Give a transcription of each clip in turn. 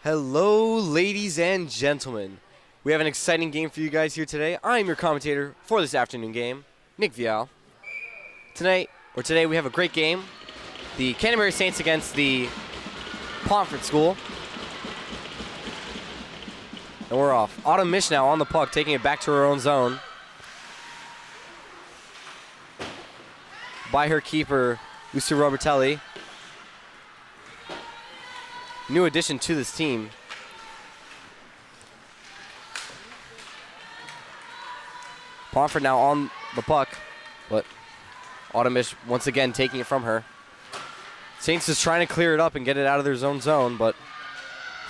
Hello, ladies and gentlemen. We have an exciting game for you guys here today. I'm your commentator for this afternoon game, Nick Vial. Today we have a great game. The Canterbury Saints against the Pomfret School. And we're off. Autumn Mish now on the puck, taking it back to her own zone. By her keeper, Lucy Robertelli. New addition to this team. Pomfret now on the puck, but Autumn Mish once again taking it from her. Saints is trying to clear it up and get it out of their zone, but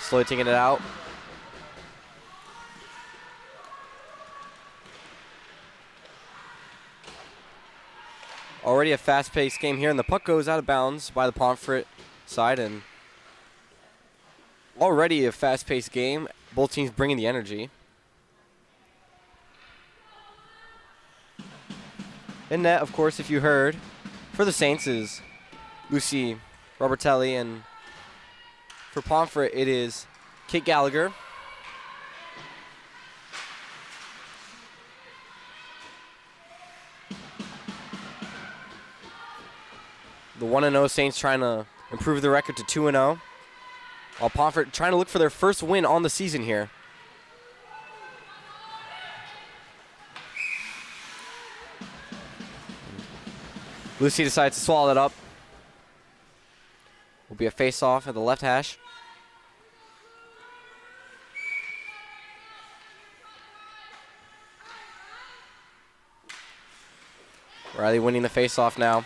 slowly taking it out. Already a fast-paced game here, and the puck goes out of bounds by the Pomfret side, and already a fast-paced game. Both teams bringing the energy. In net, of course, if you heard, for the Saints is Lucy Robertelli, and for Pomfret it is Kate Gallagher. The 1-0 Saints trying to improve the record to 2-0. While Pomfret trying to look for their first win on the season here. Lucy decides to swallow it up. Will be a face-off at the left hash. Riley winning the face-off now.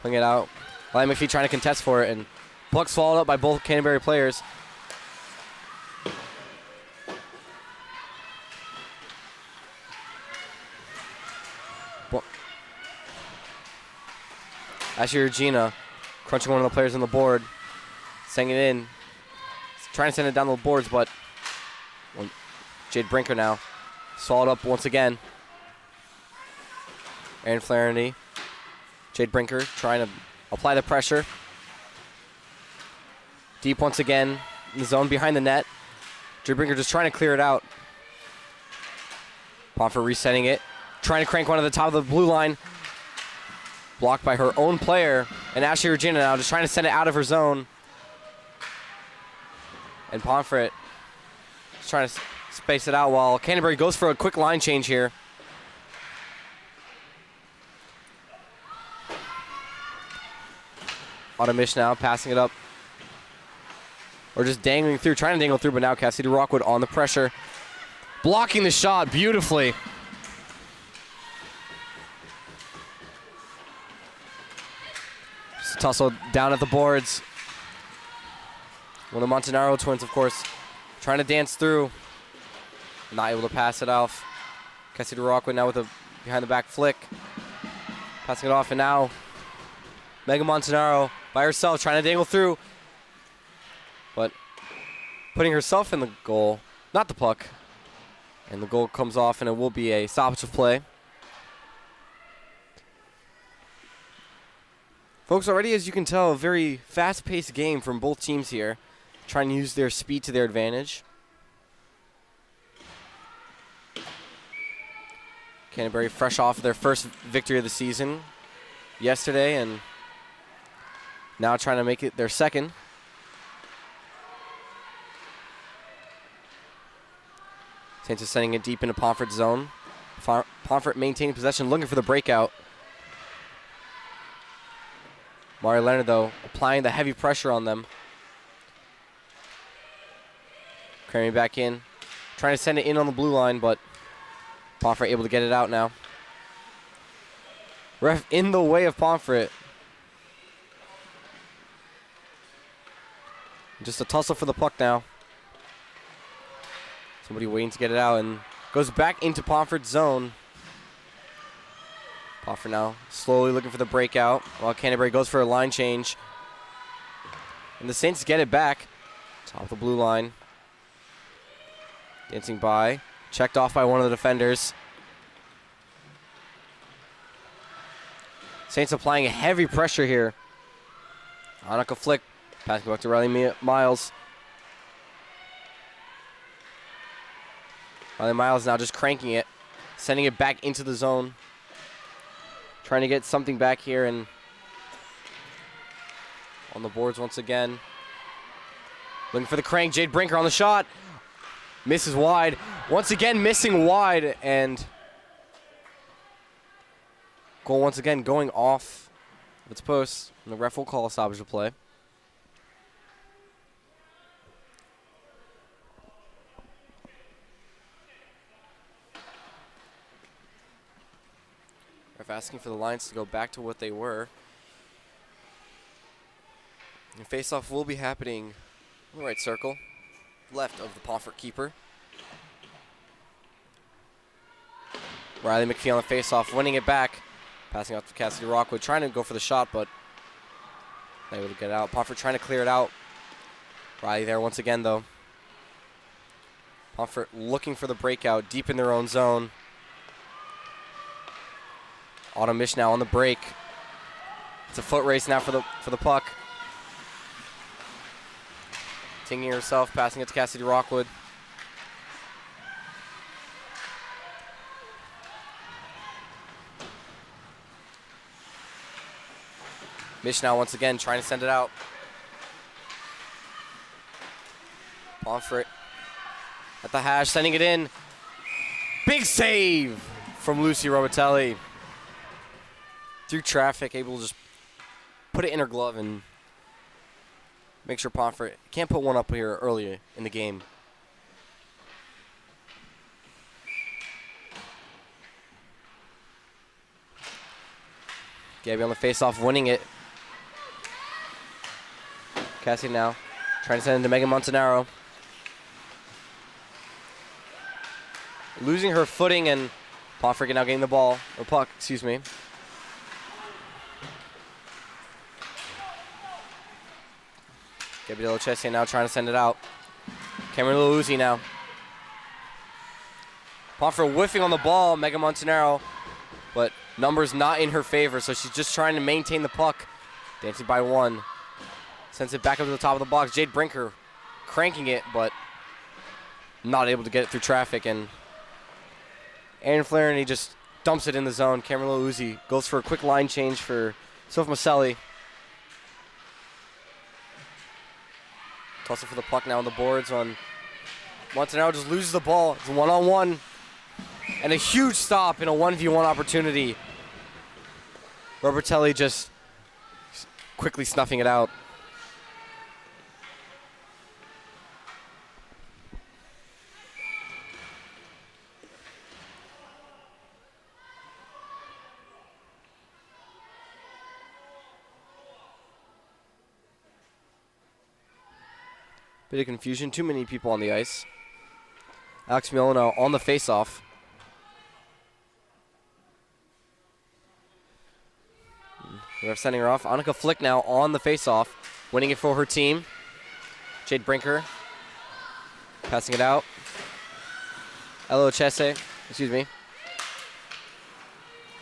Putting it out. Riley McPhee trying to contest for it, and puck swallowed up by both Canterbury players. Ashley Regina crunching one of the players on the board, sending it in. Trying to send it down the boards, but Jade Brinker now swallowed up once again. Erin Flaherty. Jade Brinker trying to apply the pressure. Deep once again in the zone behind the net. Jade Brinker just trying to clear it out. Pomfret resetting it. Trying to crank one at the top of the blue line. Blocked by her own player. And Ashley Regina now just trying to send it out of her zone. And Pomfret just trying to space it out while Canterbury goes for a quick line change here. Autumn Mish now passing it up. Or just dangling through, trying to dangle through, but now Cassidy Rockwood on the pressure. Blocking the shot beautifully. Just a tussle down at the boards. One of the Montanaro twins, of course, trying to dance through. Not able to pass it off. Cassidy Rockwood now with a behind-the-back flick. Passing it off, and now Megan Montanaro by herself trying to dangle through, but putting herself in the goal, not the puck. And the goal comes off, and it will be a stoppage of play. Folks, already as you can tell, a very fast-paced game from both teams here, trying to use their speed to their advantage. Canterbury fresh off their first victory of the season yesterday, and now trying to make it their second. Saints is sending it deep into Pomfret's zone. Pomfret maintaining possession, looking for the breakout. Mari Leonard, though, applying the heavy pressure on them. Carrying back in. Trying to send it in on the blue line, but Pomfret able to get it out now. Ref in the way of Pomfret. Just a tussle for the puck now. Somebody waiting to get it out, and goes back into Pomfret's zone. Pomfret now slowly looking for the breakout while Canterbury goes for a line change. And the Saints get it back. Top of the blue line. Dancing by. Checked off by one of the defenders. Saints applying a heavy pressure here. Annika Flick Passing back to Riley Miles. Riley Miles now just cranking it, sending it back into the zone. Trying to get something back here and on the boards once again. Looking for the crank. Jade Brinker on the shot. Misses wide. Once again missing wide, and goal once again going off of its post. And the ref will call a stoppage of play. Ref asking for the lines to go back to what they were. And face-off will be happening in the right circle, left of the Pomfret keeper. Riley McPhee on the face-off, winning it back. Passing out to Cassidy Rockwood, trying to go for the shot, but not able to get it out. Pomfret trying to clear it out. Riley there once again, though. Pomfret looking for the breakout deep in their own zone. Autumn Mish now on the break. It's a foot race now for the puck. Tinging herself, passing it to Cassidy Rockwood. Mish now once again trying to send it out. Pomfret at the hash, sending it in. Big save from Lucy Robitelli. Through traffic, able to just put it in her glove and make sure Pomfret can't put one up here earlier in the game. Gabby on the face-off, winning it. Cassie now trying to send it to Megan Montanaro. Losing her footing, and Pomfret now getting the ball, or puck, excuse me. Gabriella Chessier now trying to send it out. Cameron Luzzi now. Pomfret whiffing on the ball, Megan Montanaro, but numbers not in her favor, so she's just trying to maintain the puck. Dancing by one. Sends it back up to the top of the box. Jade Brinker cranking it, but not able to get it through traffic, and Aaron Flaherty just dumps it in the zone. Cameron Luzzi goes for a quick line change for Sophie Maselli. Tussle for the puck now on the boards. Montanaro just loses the ball. It's a one-on-one. And a huge stop in a 1v1 opportunity. Robertelli just quickly snuffing it out. Bit of confusion, too many people on the ice. Alex Milano on the face-off. We're sending her off. Annika Flick now on the face-off, winning it for her team. Jade Brinker passing it out. Ella Chesse, excuse me.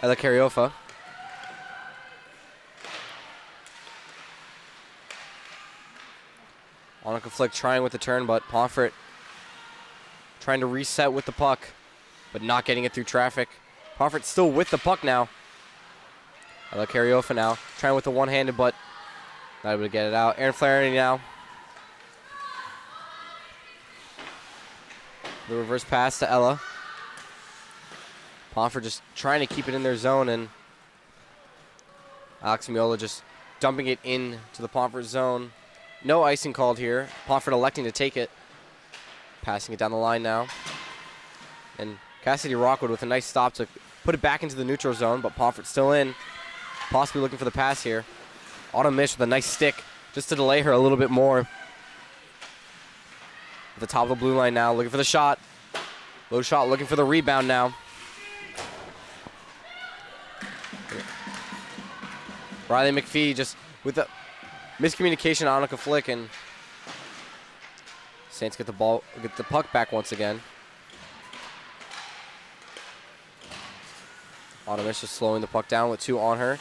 Ella Cariofa. Annika Flick trying with the turn, but Pomfret trying to reset with the puck, but not getting it through traffic. Pomfret still with the puck now. Ella Cariofa now trying with the one-handed, but not able to get it out. Aaron Flaherty now. The reverse pass to Ella. Pomfret just trying to keep it in their zone, and Alex Miola just dumping it in to the Pomfret zone. No icing called here. Pomfret electing to take it. Passing it down the line now. And Cassidy Rockwood with a nice stop to put it back into the neutral zone, but Pomfret still in. Possibly looking for the pass here. Autumn Mish with a nice stick just to delay her a little bit more. At the top of the blue line now, looking for the shot. Low shot, looking for the rebound now. Riley McPhee just with the miscommunication on Annika Flick, and Saints get the puck back once again. Autumn Mish just slowing the puck down with two on her.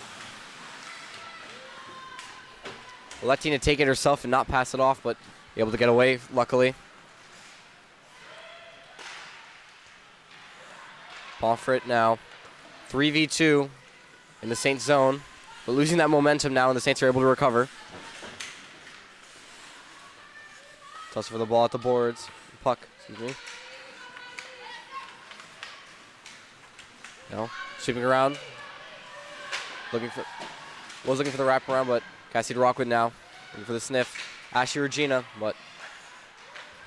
electing to take it herself and not pass it off, but able to get away, luckily. Pomfret now 3v2 in the Saints zone, but losing that momentum now, and the Saints are able to recover. Toss for the ball at the boards. Puck, excuse me. No, sweeping around. Looking for the wraparound, but Cassidy Rockwood now looking for the sniff. Ashley Regina, but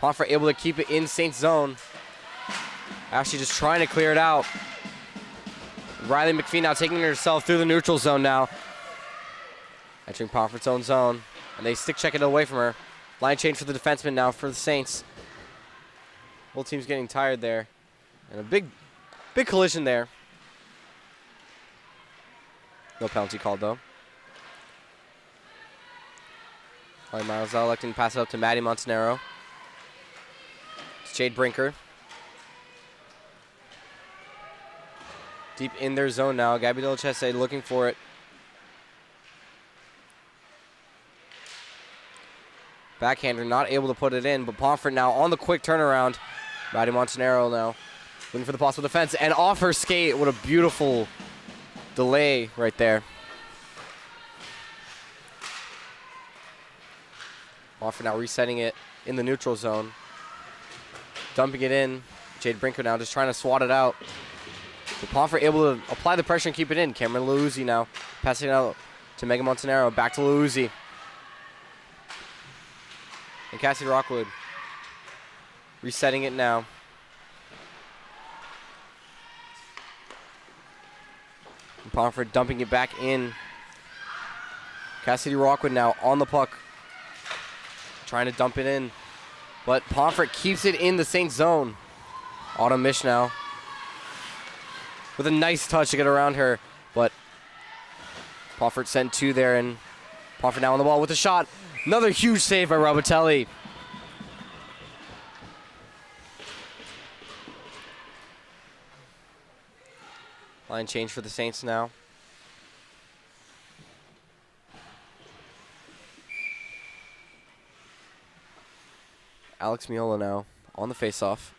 Pomfret able to keep it in Saints zone. Ashley just trying to clear it out. Riley McPhee now taking it herself through the neutral zone now. Entering Pomfret's own zone, and they stick check it away from her. Line change for the defenseman now for the Saints. Both teams getting tired there, and a big collision there. No penalty called though. All right, Miles electing to pass it up to Maddie Montanaro. It's Jade Brinker. Deep in their zone now. Gabby Delachese looking for it. Backhander not able to put it in, but Pomfret now on the quick turnaround. Maddie Montanaro now looking for the possible defense, and off her skate. What a beautiful delay right there. Pomfret now resetting it in the neutral zone. Dumping it in. Jade Brinker now just trying to swat it out. But Pomfret able to apply the pressure and keep it in. Cameron Lauzzi now passing it out to Megan Montanaro. Back to Lauzzi. And Cassidy Rockwood resetting it now. And Pomfret dumping it back in. Cassidy Rockwood now on the puck. Trying to dump it in. But Pomfret keeps it in the Saints zone. Autumn Mish now with a nice touch to get around her. But Pomfret sent two there, and Pomfret now on the ball with a shot. Another huge save by Robitelli. Line change for the Saints now. Alex Miola now on the faceoff.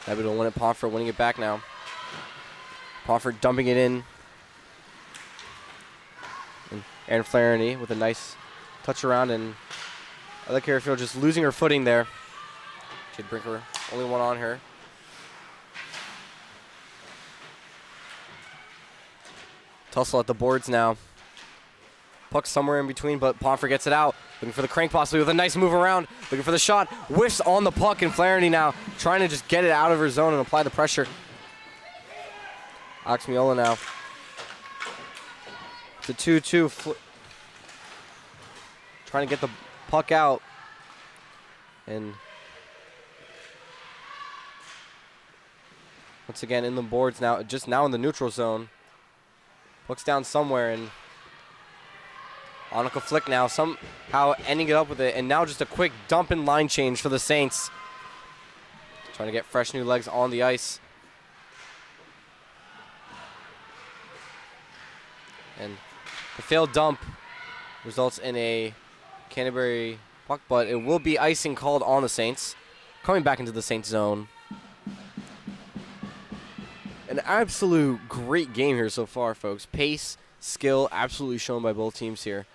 Maybe to win it. Pomfret winning it back now. Pomfret dumping it in. And Aaron Flaherty with a nice touch around, and Ella Careyfield just losing her footing there. Jade Brinker, only one on her. Tussle at the boards now. Puck somewhere in between, but Pomfret gets it out. Looking for the crank possibly with a nice move around. Looking for the shot. Whiffs on the puck, and Flaherty now trying to just get it out of her zone and apply the pressure. Alex Miola now. It's a 2-2. Trying to get the puck out. And once again in the boards now, just now in the neutral zone. Puck's down somewhere, and Annika Flick now somehow ending it up with it, and now just a quick dump and line change for the Saints. Trying to get fresh new legs on the ice. And the failed dump results in a Canterbury puck, but it will be icing called on the Saints. Coming back into the Saints zone. An absolute great game here so far, folks. Pace, skill, absolutely shown by both teams here.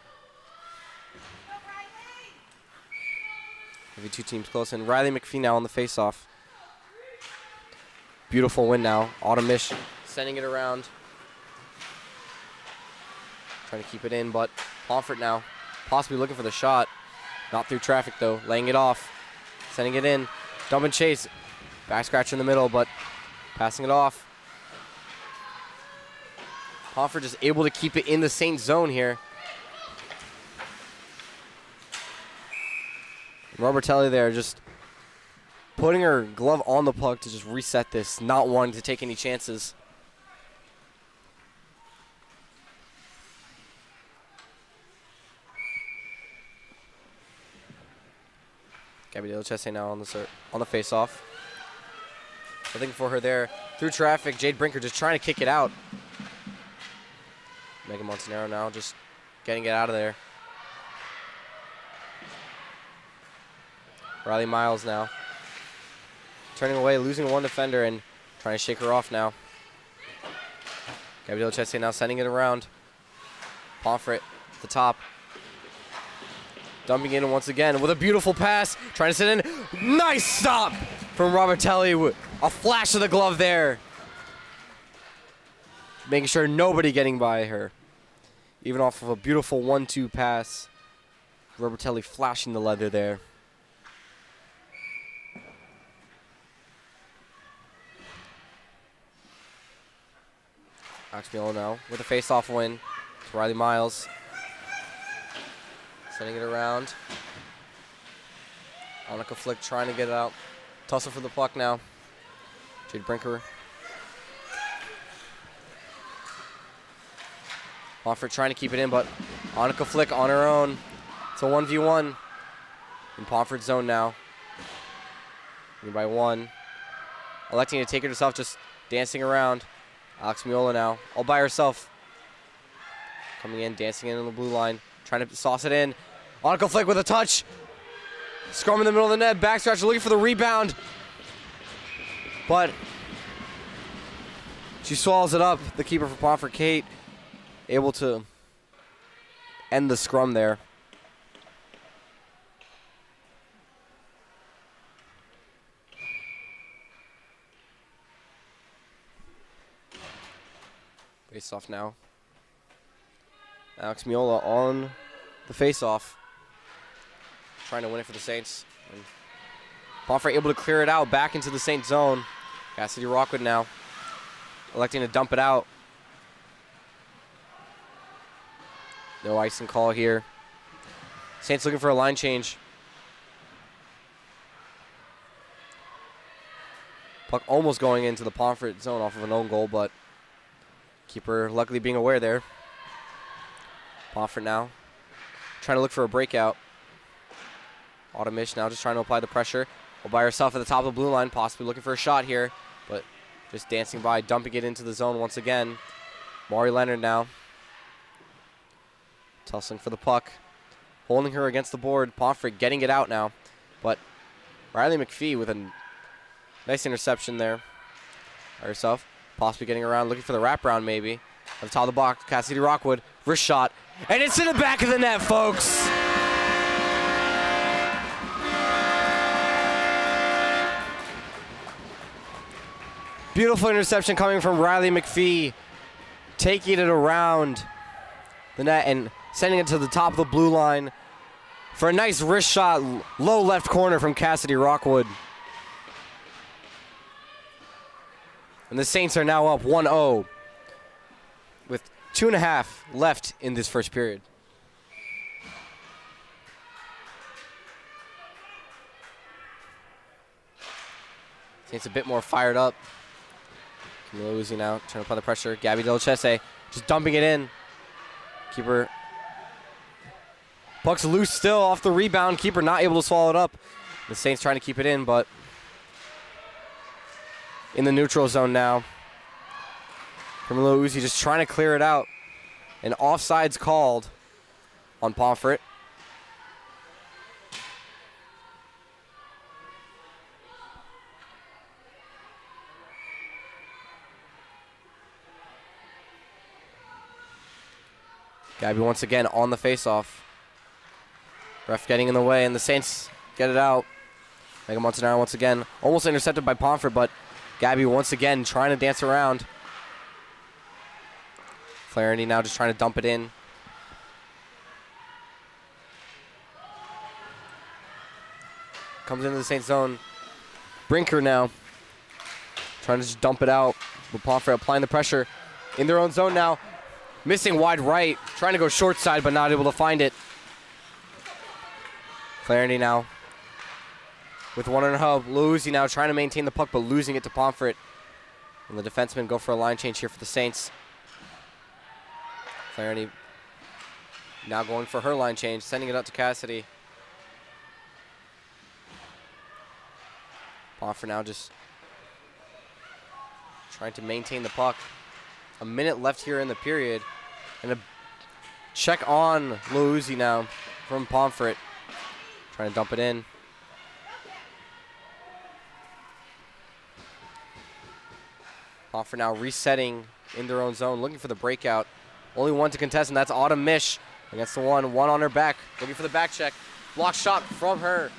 Maybe two teams close, and Riley McPhee now on the faceoff. Beautiful win now. Autumn Mish sending it around. Trying to keep it in, but Pomfret now possibly looking for the shot. Not through traffic, though. Laying it off. Sending it in. Dump and chase. Back scratch in the middle, but passing it off. Pomfret just able to keep it in the Saints zone here. Robertelli there just putting her glove on the puck to just reset this, not wanting to take any chances. Gabby Delachese now on the face-off. Looking for her there through traffic. Jade Brinker just trying to kick it out. Megan Montanaro now just getting it out of there. Riley Miles now. Turning away, losing one defender, and trying to shake her off now. Gabrielle Chesse now sending it around. Pomfret at the top. Dumping in once again with a beautiful pass. Trying to sit in. Nice stop from Robertelli. A flash of the glove there. Making sure nobody getting by her. Even off of a beautiful 1-2 pass. Robertelli flashing the leather there. Axmiolo now with a face-off win to Riley Miles. Sending it around. Annika Flick trying to get it out. Tussle for the puck now. Jade Brinker. Pomfret trying to keep it in, but Annika Flick on her own. It's a 1v1 in Pomfret's zone now. By 1. Electing to take it herself, just dancing around. Axmiolo now, all by herself. Coming in, dancing in on the blue line. Trying to sauce it in. Annika Flick with a touch. Scrum in the middle of the net. Backstretch looking for the rebound. But she swallows it up. The keeper for Pomfret, Kate, able to end the scrum there. Face-off now. Alex Miola on the face-off. Trying to win it for the Saints. And Pomfret able to clear it out back into the Saints zone. Cassidy Rockwood now electing to dump it out. No icing call here. Saints looking for a line change. Puck almost going into the Pomfret zone off of an own goal, but keeper luckily being aware there. Pomfret now trying to look for a breakout. Autumnish now just trying to apply the pressure. All by herself at the top of the blue line, possibly looking for a shot here, but just dancing by, dumping it into the zone once again. Maury Leonard now tussling for the puck, holding her against the board. Pomfret getting it out now, but Riley McPhee with a nice interception there by herself. Possibly getting around, looking for the wraparound maybe. At the top of the box, Cassidy Rockwood, wrist shot, and it's in the back of the net, folks. Beautiful interception coming from Riley McPhee, taking it around the net and sending it to the top of the blue line for a nice wrist shot, low left corner from Cassidy Rockwood. And the Saints are now up 1-0 with 2.5 left in this first period. Saints a bit more fired up. Camila Uzi now trying to apply the pressure. Gabby Delchese just dumping it in. Keeper. Puck's loose still off the rebound. Keeper not able to swallow it up. The Saints trying to keep it in, but in the neutral zone now. Camila Uzi just trying to clear it out. And offside's called on Pomfret. Gabby once again on the face-off. Ref getting in the way, and the Saints get it out. Megan Montanaro once again, almost intercepted by Pomfret, but Gabby once again trying to dance around. Flaherty now just trying to dump it in. Comes into the Saints zone. Brinker now trying to just dump it out. With Pomfret applying the pressure in their own zone now. Missing wide right, trying to go short side, but not able to find it. Flaherty now with one in her hub. Lucy now trying to maintain the puck, but losing it to Pomfret. And the defensemen go for a line change here for the Saints. Flaherty now going for her line change, sending it out to Cassidy. Pomfret now just trying to maintain the puck. A minute left here in the period. And a check on Luzi now from Pomfret. Trying to dump it in. Pomfret now resetting in their own zone, looking for the breakout. Only one to contest, and that's Autumn Mish against the one on her back, looking for the back check. Block shot from her.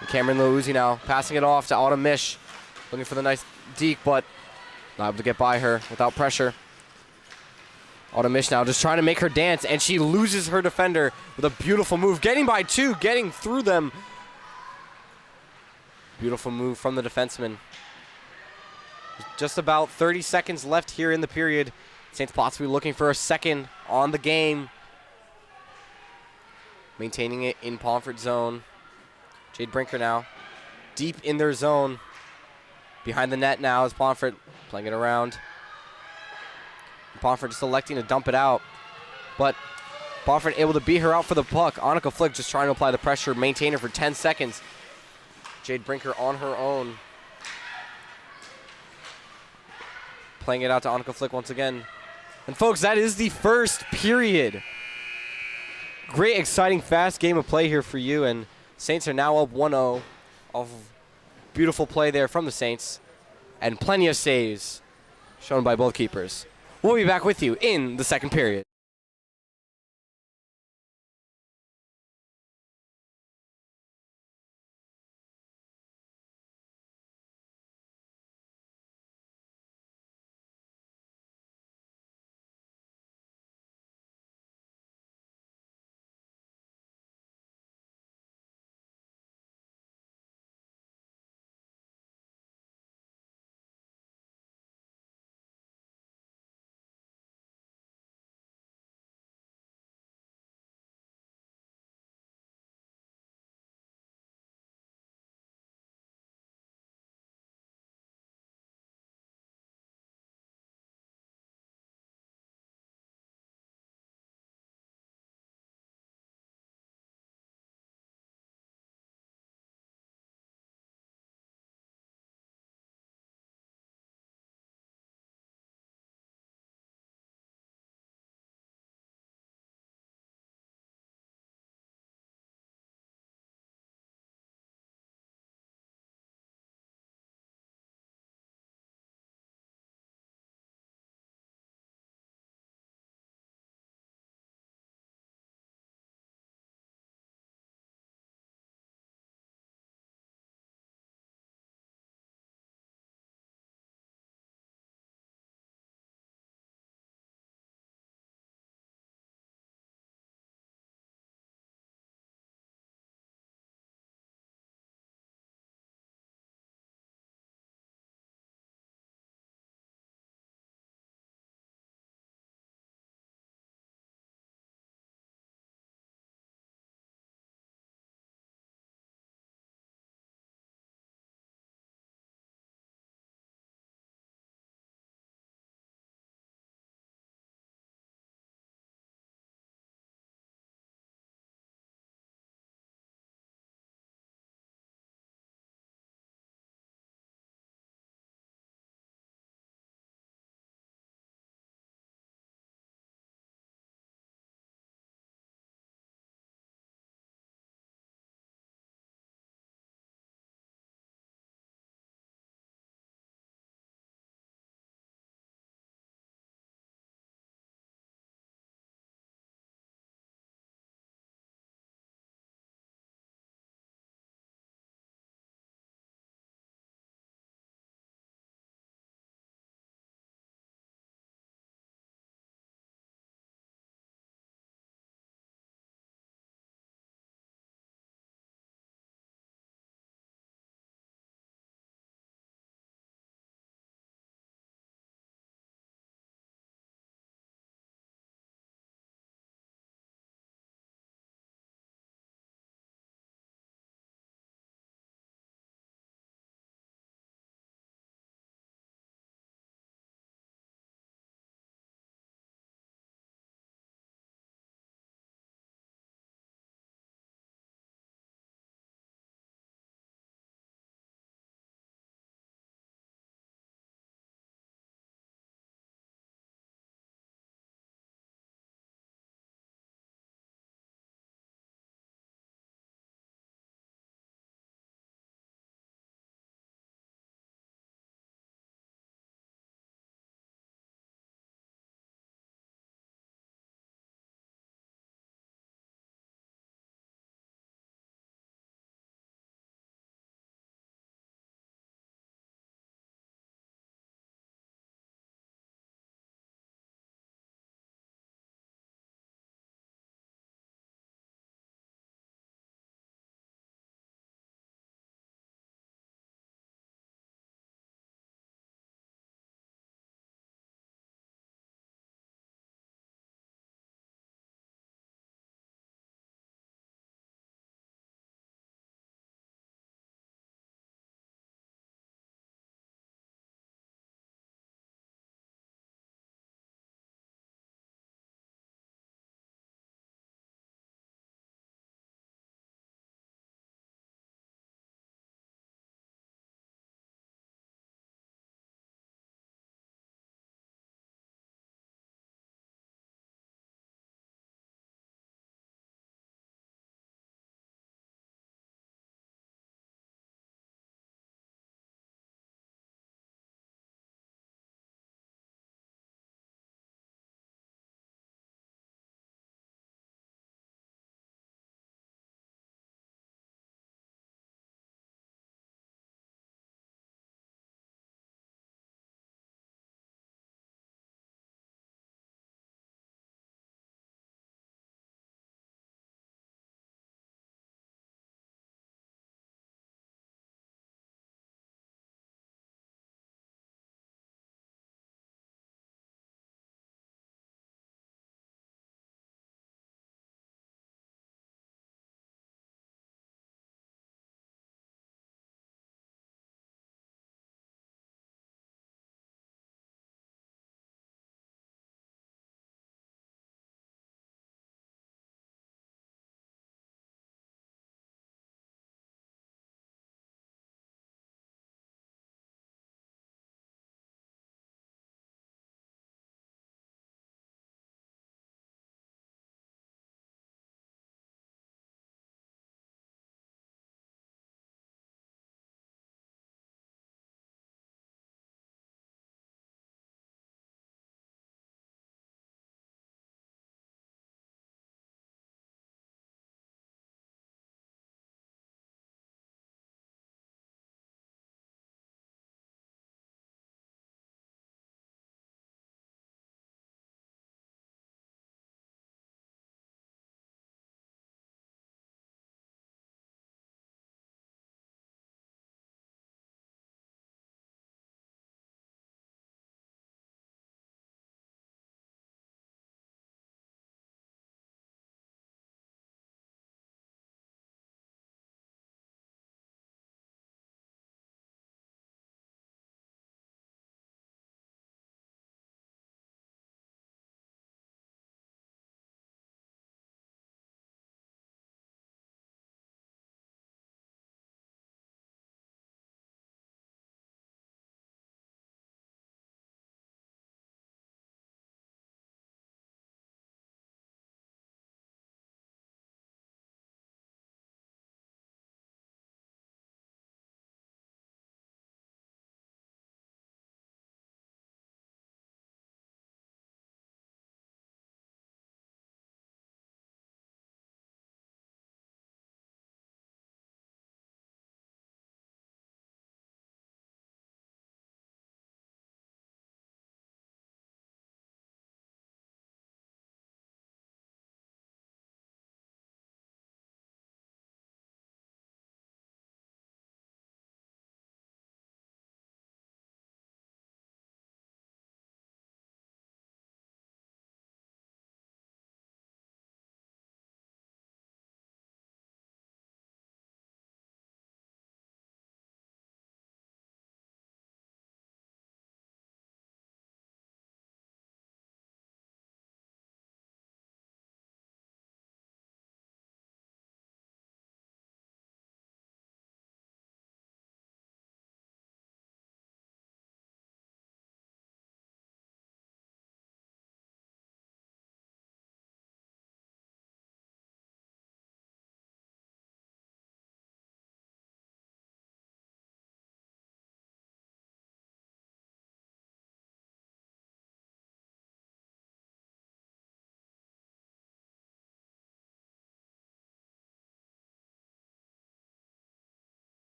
And Cameron Uzi now passing it off to Autumn Mish, looking for the nice deke, but not able to get by her without pressure. Autumn Mish now just trying to make her dance, and she loses her defender with a beautiful move. Getting by two, getting through them. Beautiful move from the defenseman. Just about 30 seconds left here in the period. Saints possibly looking for a second on the game. Maintaining it in Pomfret zone. Jade Brinker now deep in their zone. Behind the net now is Pomfret playing it around. Pomfret just electing to dump it out. But Pomfret able to beat her out for the puck. Annika Flick just trying to apply the pressure, maintain her for 10 seconds. Jade Brinker on her own. Playing it out to Annika Flick once again. And folks, that is the first period. Great, exciting, fast game of play here for you. And Saints are now up 1-0 off of beautiful play there from the Saints. And plenty of saves shown by both keepers. We'll be back with you in the second period.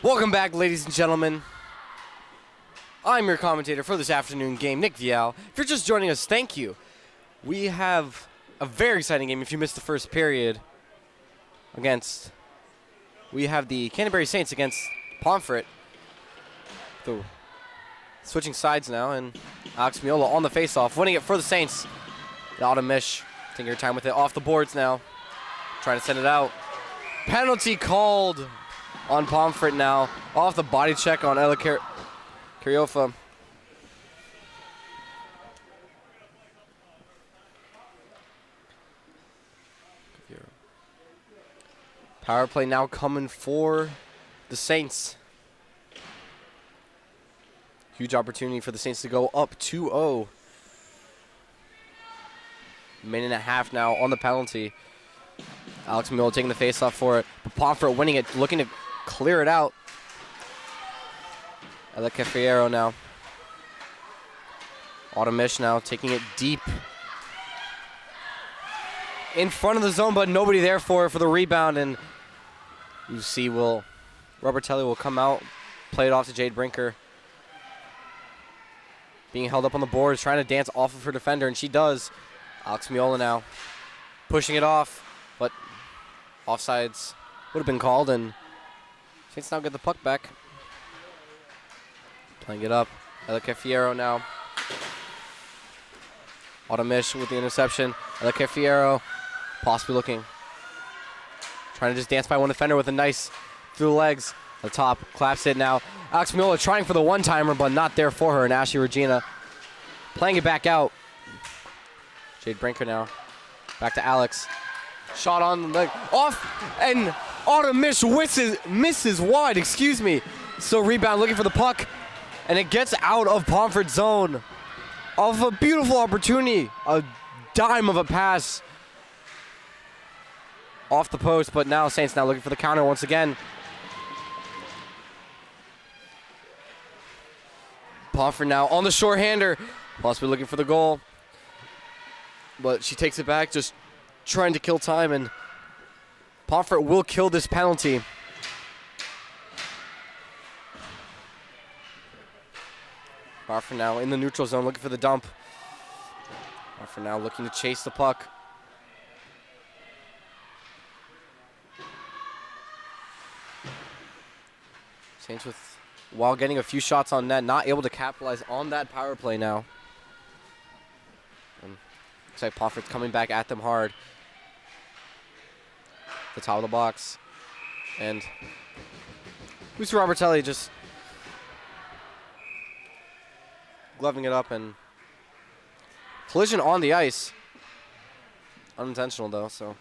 Welcome back, ladies and gentlemen. I'm your commentator for this afternoon game, Nick Vial. If you're just joining us, thank you. We have a very exciting game if you missed the first period. We have the Canterbury Saints against Pomfret. Switching sides now, and Alex Miola on the face-off, winning it for the Saints. Mish taking her time with it off the boards now, trying to send it out. Penalty called on Pomfret now, off the body check on Ella Cariofa. Power play now coming for the Saints. Huge opportunity for the Saints to go up 2-0. Minute and a half now on the penalty. Alex Miller taking the face-off for it. But Pomfret winning it, looking to clear it out. Ella Cafiero now. Mish now taking it deep. In front of the zone, but nobody there for the rebound. And you see Robertelli will come out, play it off to Jade Brinker. Being held up on the boards, trying to dance off of her defender, and she does. Alex Miola now pushing it off, but offsides would have been called, and Saints now get the puck back. Playing it up. Ella Cafiero now. Mish with the interception. Ella Cafiero possibly looking. Trying to just dance by one defender with a nice through the legs. The top claps it now. Alex Miola trying for the one-timer, but not there for her. And Ashley Regina playing it back out. Jade Brinker now. Back to Alex. Shot on the leg. Off. And Mish misses wide. Excuse me. So rebound looking for the puck. And it gets out of Pomfret's zone. Of a beautiful opportunity. A dime of a pass. Off the post. But now Saints now looking for the counter once again. Pomfret now on the shorthander. Possibly looking for the goal. But she takes it back, just trying to kill time, and Pomfret will kill this penalty. Pomfret now in the neutral zone, looking for the dump. Pomfret now looking to chase the puck. Saints while getting a few shots on net, not able to capitalize on that power play now. Looks like Pomfret's coming back at them hard. The top of the box. And Lucy Robertelli just gloving it up, and collision on the ice. Unintentional though, so.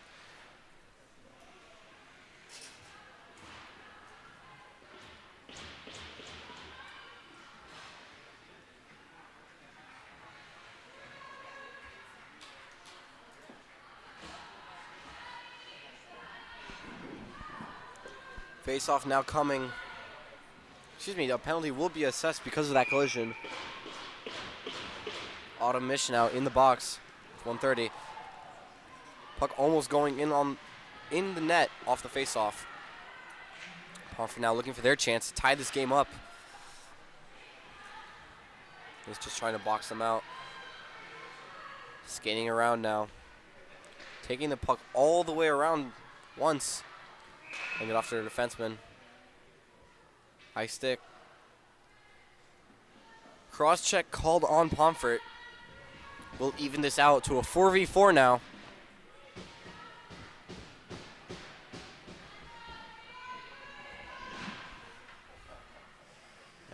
Face-off now coming. Excuse me, a penalty will be assessed because of that collision. Mish now in the box. 130. Puck almost going in the net off the face-off. Pomfret now looking for their chance to tie this game up. He's just trying to box them out. Skating around now. Taking the puck all the way around once. Laying it off to the defenseman. High stick. Cross check called on Pomfret. We'll even this out to a 4v4 now.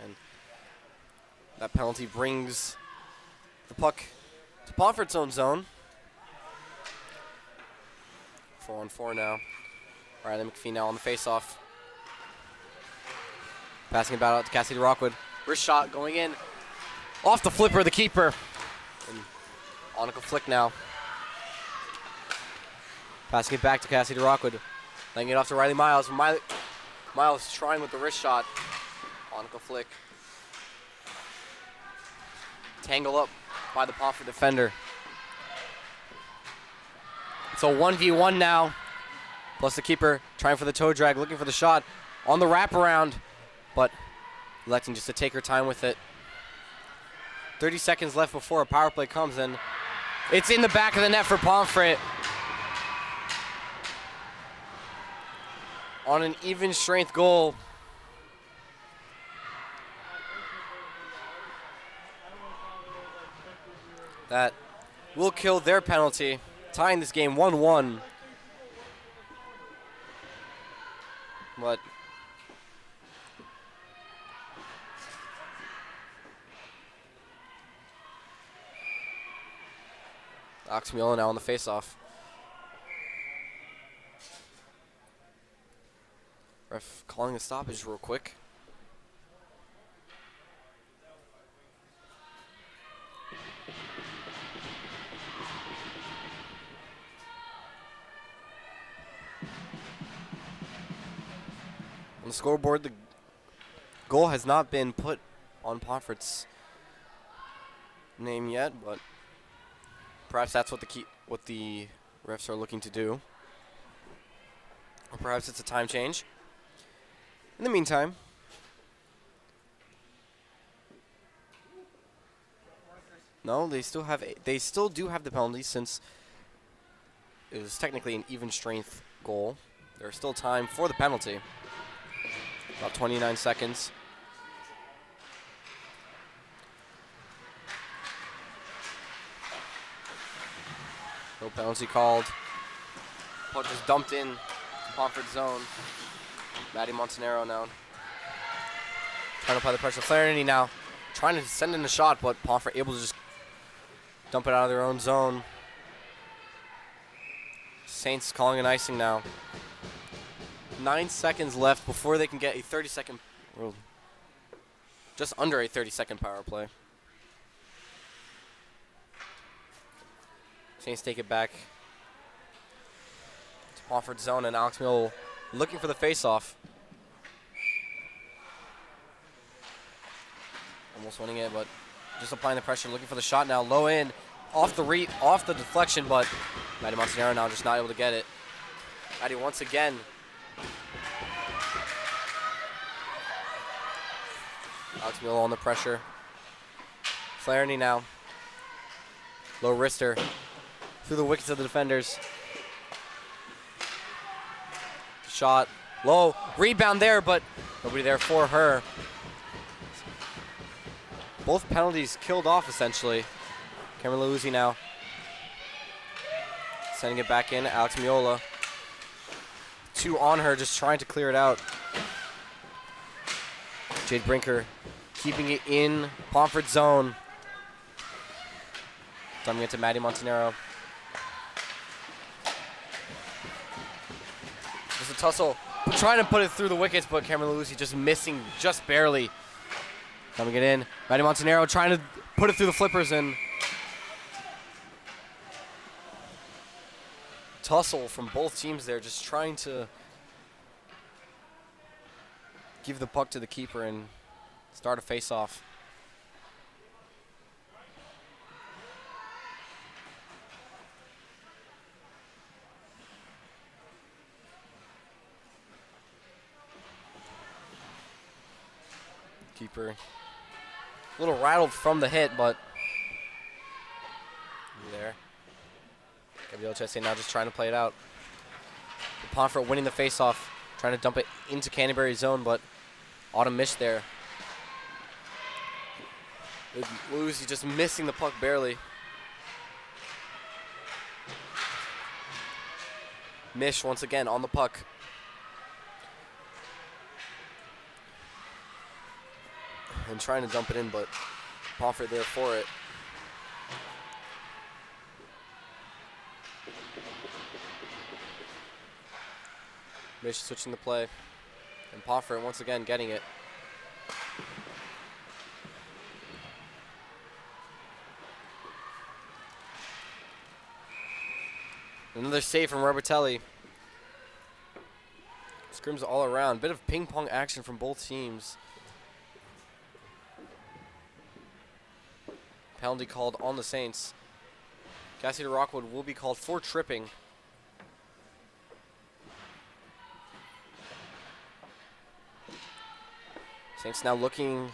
And that penalty brings the puck to Pomfret's own zone. 4-on-4 now. Riley McPhee now on the face-off. Passing it out to Cassidy Rockwood. Wrist shot going in. Off the flipper, the keeper. And Annika Flick now. Passing it back to Cassidy Rockwood. Laying it off to Riley Miles. Miles trying with the wrist shot. Annika Flick. Tangled up by the Pomfret defender. It's a 1v1 now. Plus the keeper trying for the toe drag, looking for the shot. On the wraparound, but electing just to take her time with it. 30 seconds left before a power play comes, and it's in the back of the net for Pomfret. On an even strength goal. That will kill their penalty, tying this game 1-1. But Oxmiola now on the faceoff. Ref calling a stoppage real quick. On the scoreboard, the goal has not been put on Pomfret's name yet, but perhaps that's what the refs are looking to do. Or perhaps it's a time change. In the meantime, no, they still do have the penalty since it was technically an even strength goal. There's still time for the penalty. About 29 seconds. No penalty called. Puck just dumped in to Pomfret zone. Maddie Montanaro now trying to apply the pressure. Flaherty now trying to send in a shot, but Pomfret able to just dump it out of their own zone. Saints calling an icing now. 9 seconds left before they can get a 30-second, well, just under a 30-second power play. Saints take it back to Pomfret zone, and Alex Mill looking for the face-off. Almost winning it, but just applying the pressure, looking for the shot now. Low in, off the deflection, but Maddie Montanaro now just not able to get it. Maddie once again. Alex Mill on the pressure. Flaherty now. Low wrister through the wickets of the defenders. Shot low, rebound there, but nobody there for her. Both penalties killed off essentially. Cameron Luzzi now sending it back in. Alex Miola. 2 on her, just trying to clear it out. Jade Brinker keeping it in Pomfret zone. Dumping it to Maddie Montanaro. Just a tussle. Trying to put it through the wickets, but Cameron Luzzi just missing just barely. Dumping it in. Maddie Montanaro trying to put it through the flippers, and tussle from both teams there, just trying to give the puck to the keeper and start a face-off. Keeper a little rattled from the hit, but there. Gabriel Chessie now just trying to play it out. Pomfret winning the face-off, trying to dump it into Canterbury's zone, but Autumn missed there. Lucy just missing the puck barely. Mish once again on the puck. And trying to dump it in, but Pomfret there for it. Mish switching the play. And Pomfret once again getting it. Another save from Robertelli. Scrims all around. Bit of ping pong action from both teams. Penalty called on the Saints. Cassidy Rockwood will be called for tripping. Saints now looking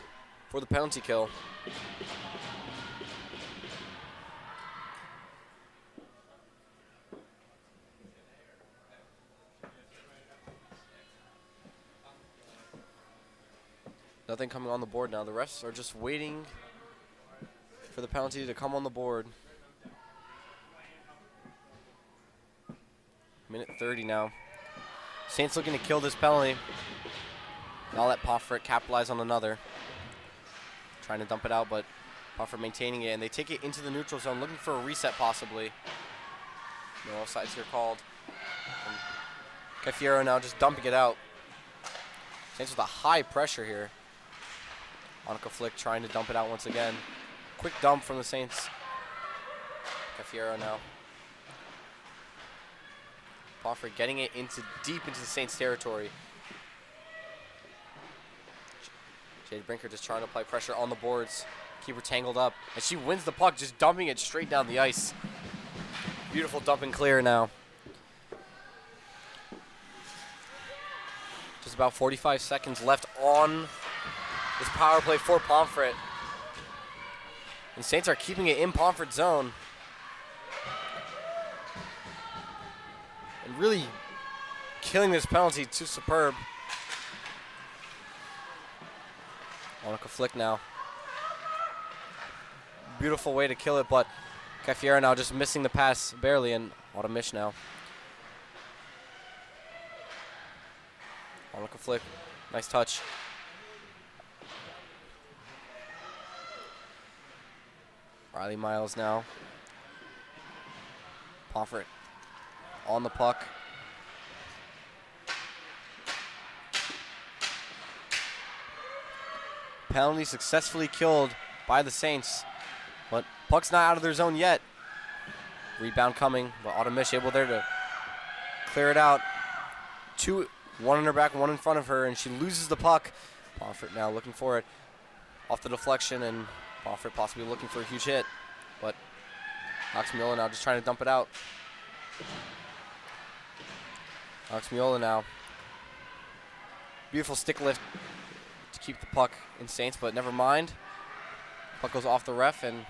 for the penalty kill. Nothing coming on the board now. The refs are just waiting for the penalty to come on the board. Minute 30 now. Saints looking to kill this penalty. I'll let Pomfret capitalize on another. Trying to dump it out, but Pomfret maintaining it, and they take it into the neutral zone, looking for a reset possibly. No offsides here called. And Cafiero now just dumping it out. Saints with a high pressure here. Monica Flick trying to dump it out once again. Quick dump from the Saints. Cafiero now. Pomfret getting it deep into the Saints territory. Jade Brinker just trying to apply pressure on the boards. Keeper tangled up. And she wins the puck, just dumping it straight down the ice. Beautiful dump and clear now. Just about 45 seconds left on this power play for Pomfret. And Saints are keeping it in Pomfret's zone. And really killing this penalty. Too superb. Monica Flick now. Beautiful way to kill it, but Cafiero now just missing the pass barely, and Automish now. Monica Flick, nice touch. Riley Miles now. Pomfret on the puck. Penalty successfully killed by the Saints, but puck's not out of their zone yet. Rebound coming, but Automish able there to clear it out. One on her back, one in front of her, and she loses the puck. Pomfret now looking for it off the deflection, and Pomfret possibly looking for a huge hit, but Alex Miola now just trying to dump it out. Alex Miola now. Beautiful stick lift to keep the puck in Saints, but never mind. Puck goes off the ref, and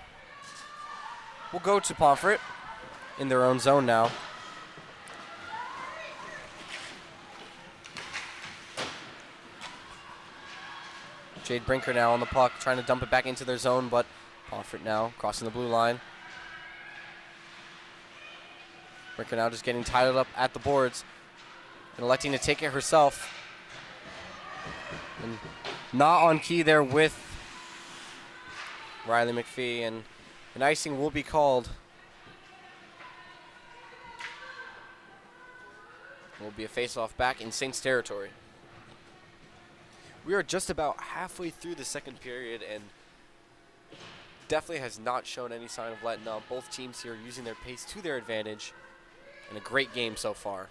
we'll go to Pomfret in their own zone now. Jade Brinker now on the puck, trying to dump it back into their zone, but Pomfret now crossing the blue line. Brinker now just getting tied up at the boards and electing to take it herself. And not on key there with Riley McPhee, and an icing will be called. Will be a face-off back in Saints territory. We are just about halfway through the second period, and definitely has not shown any sign of letting up. Both teams here using their pace to their advantage, and a great game so far.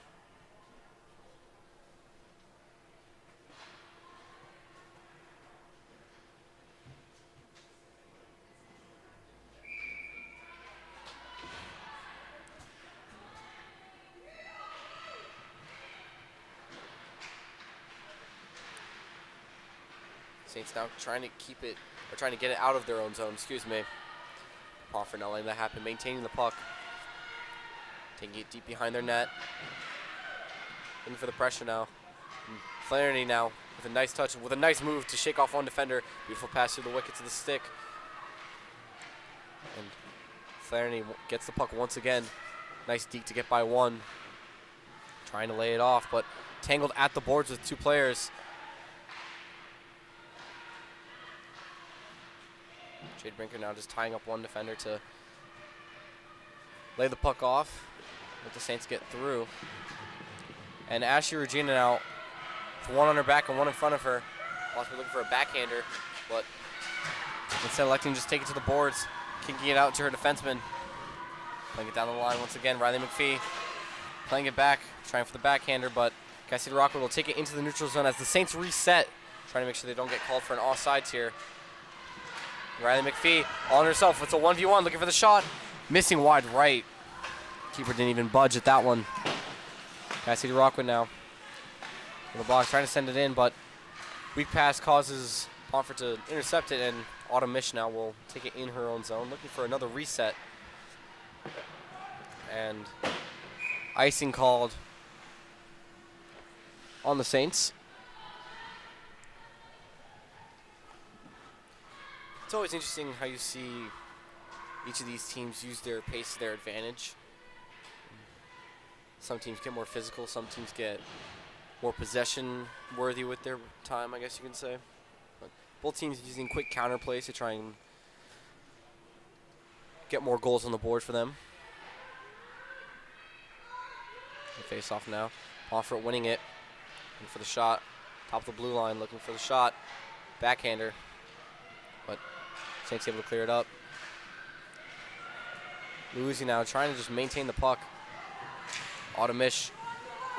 Saints now trying to keep it, or trying to get it out of their own zone, excuse me. Pomfret not letting that happen, maintaining the puck. Taking it deep behind their net. Looking for the pressure now. And Flaherty now with a nice touch, with a nice move to shake off one defender. Beautiful pass through the wicket to the stick. And Flaherty gets the puck once again. Nice deke to get by one. Trying to lay it off, but tangled at the boards with two players. Jade Brinker now just tying up one defender to lay the puck off. Let the Saints get through. And Ashley Regina now with one on her back and one in front of her. Possibly looking for a backhander, but instead electing to just take it to the boards, kicking it out to her defenseman. Playing it down the line once again. Riley McPhee playing it back, trying for the backhander, but Cassidy Rockwood will take it into the neutral zone as the Saints reset, trying to make sure they don't get called for an offsides here. Riley McPhee on herself. It's a 1v1, looking for the shot. Missing wide right. Keeper didn't even budge at that one. Cassidy Rockwood now. In the box, trying to send it in, but Weak pass causes Pomfret to intercept it, and Autumnish now will take it in her own zone, looking for another reset. And icing called on the Saints. It's always interesting how you see each of these teams use their pace to their advantage. Some teams get more physical, some teams get more possession worthy with their time, I guess you can say. But both teams using quick counter plays to try and get more goals on the board for them. Face off now. Pomfret winning it. Looking for the shot. Top of the blue line, looking for the shot. Backhander. But Saints able to clear it up. Louisi now trying to just maintain the puck. Autumnish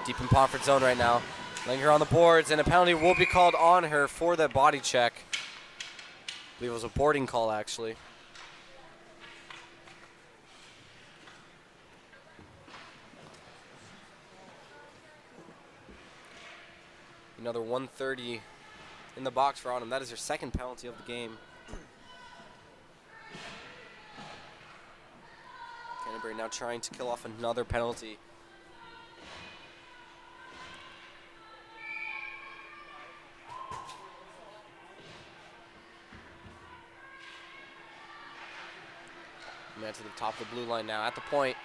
deep in Pomfret zone right now. Laying her on the boards, and a penalty will be called on her for that body check. I believe it was a boarding call, actually. Another 1:30 in the box for Autumn. That is her second penalty of the game. Canterbury now trying to kill off another penalty. Man to the top of the blue line now at the point.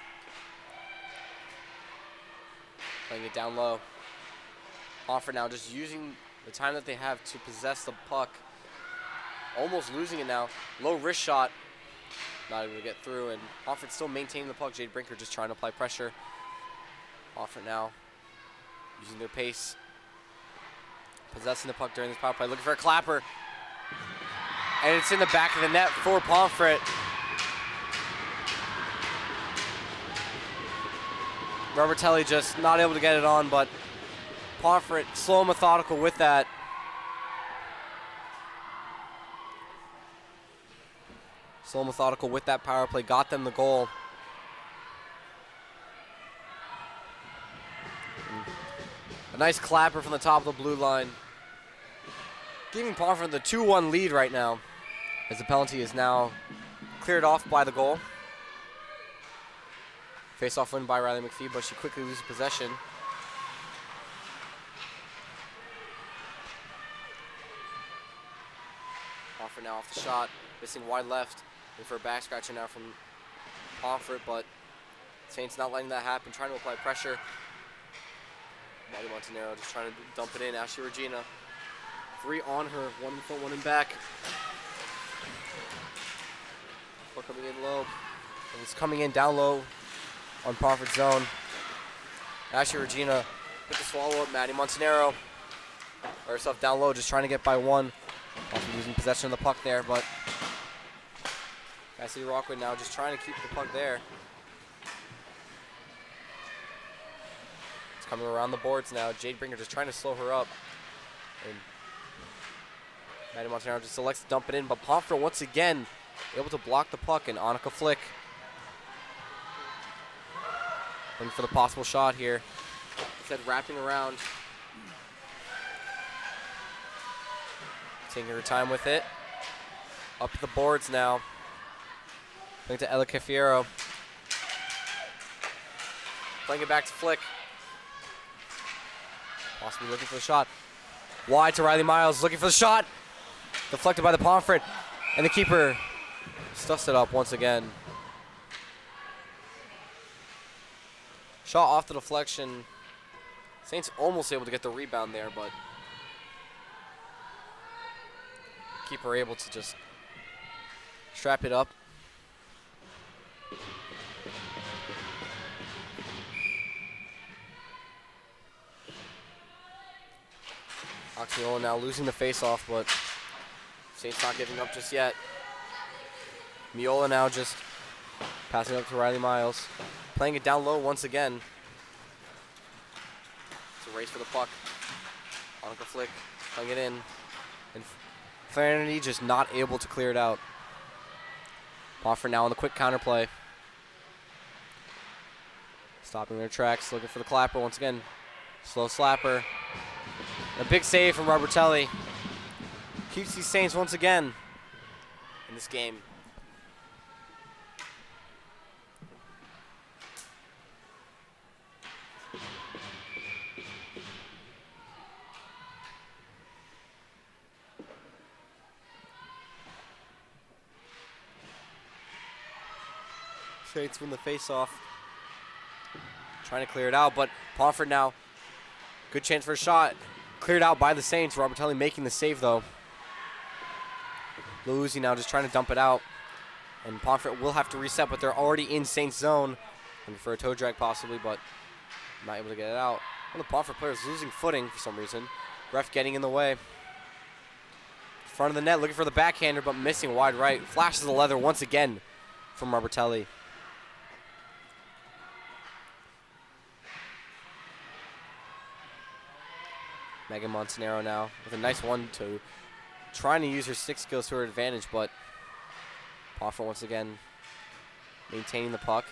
Playing it down low. Pomfret now just using the time that they have to possess the puck. Almost losing it now. Low wrist shot. Not able to get through, and Pomfret still maintaining the puck. Jade Brinker just trying to apply pressure. Pomfret now using their pace. Possessing the puck during this power play. Looking for a clapper. And it's in the back of the net for Pomfret. Robertelli just not able to get it on, but Pomfret slow and methodical with that. Slow and methodical with that power play. Got them the goal. A nice clapper from the top of the blue line. Giving Pomfret the 2-1 lead right now, as the penalty is now cleared off by the goal. Face-off win by Riley McPhee, but she quickly loses possession. Pomfret now off the shot, missing wide left. Looking for a back scratcher now from Pomfret, but Saints not letting that happen, trying to apply pressure. Maddie Montanaro just trying to dump it in. Ashley Regina, 3 on her, 1 in front, 1 in back. Puck coming in low. And it's coming in down low on Pomfret zone. Ashley Regina with the swallow up. Maddie Montanaro by herself down low, just trying to get by 1. Also losing possession of the puck there, but Cassidy Rockwood now just trying to keep the puck there. It's coming around the boards now. Jade Brinker just trying to slow her up. And Maddie Montanaro just selects to dump it in, but Pomfret once again able to block the puck, and Annika Flick looking for the possible shot here. Instead wrapping around. Taking her time with it. Up the boards now. Playing to Ella Cafiero. Playing it back to Flick. Possibly looking for the shot. Wide to Riley Miles, looking for the shot. Deflected by the Pomfret. And the keeper stuffs it up once again. Shot off the deflection. Saints almost able to get the rebound there, but keeper able to just strap it up. Oxiola now losing the face-off, but Saints not giving up just yet. Miola now just passing up to Riley Miles. Playing it down low once again. It's a race for the puck. Annika Flick playing it in. And Flannery just not able to clear it out. Pomfret now on the quick counter play. Stopping their tracks, looking for the clapper once again. Slow slapper. A big save from Robertelli. keeps these Saints once again in this game. Saints win the face-off. Trying to clear it out, but Pomfret now. Good chance for a shot. Cleared out by the Saints. Robertelli making the save, though. Uzi now just trying to dump it out. And Pomfret will have to reset, but they're already in Saints zone. Looking for a toe drag possibly, but not able to get it out. One of the Pomfret players losing footing for some reason. Ref getting in the way. Front of the net, looking for the backhander, but missing wide right. Flashes the leather once again from Robertelli. Megan Montanaro now with a nice 1-2. Trying to use her stick skills to her advantage, but Pomfret once again maintaining the puck.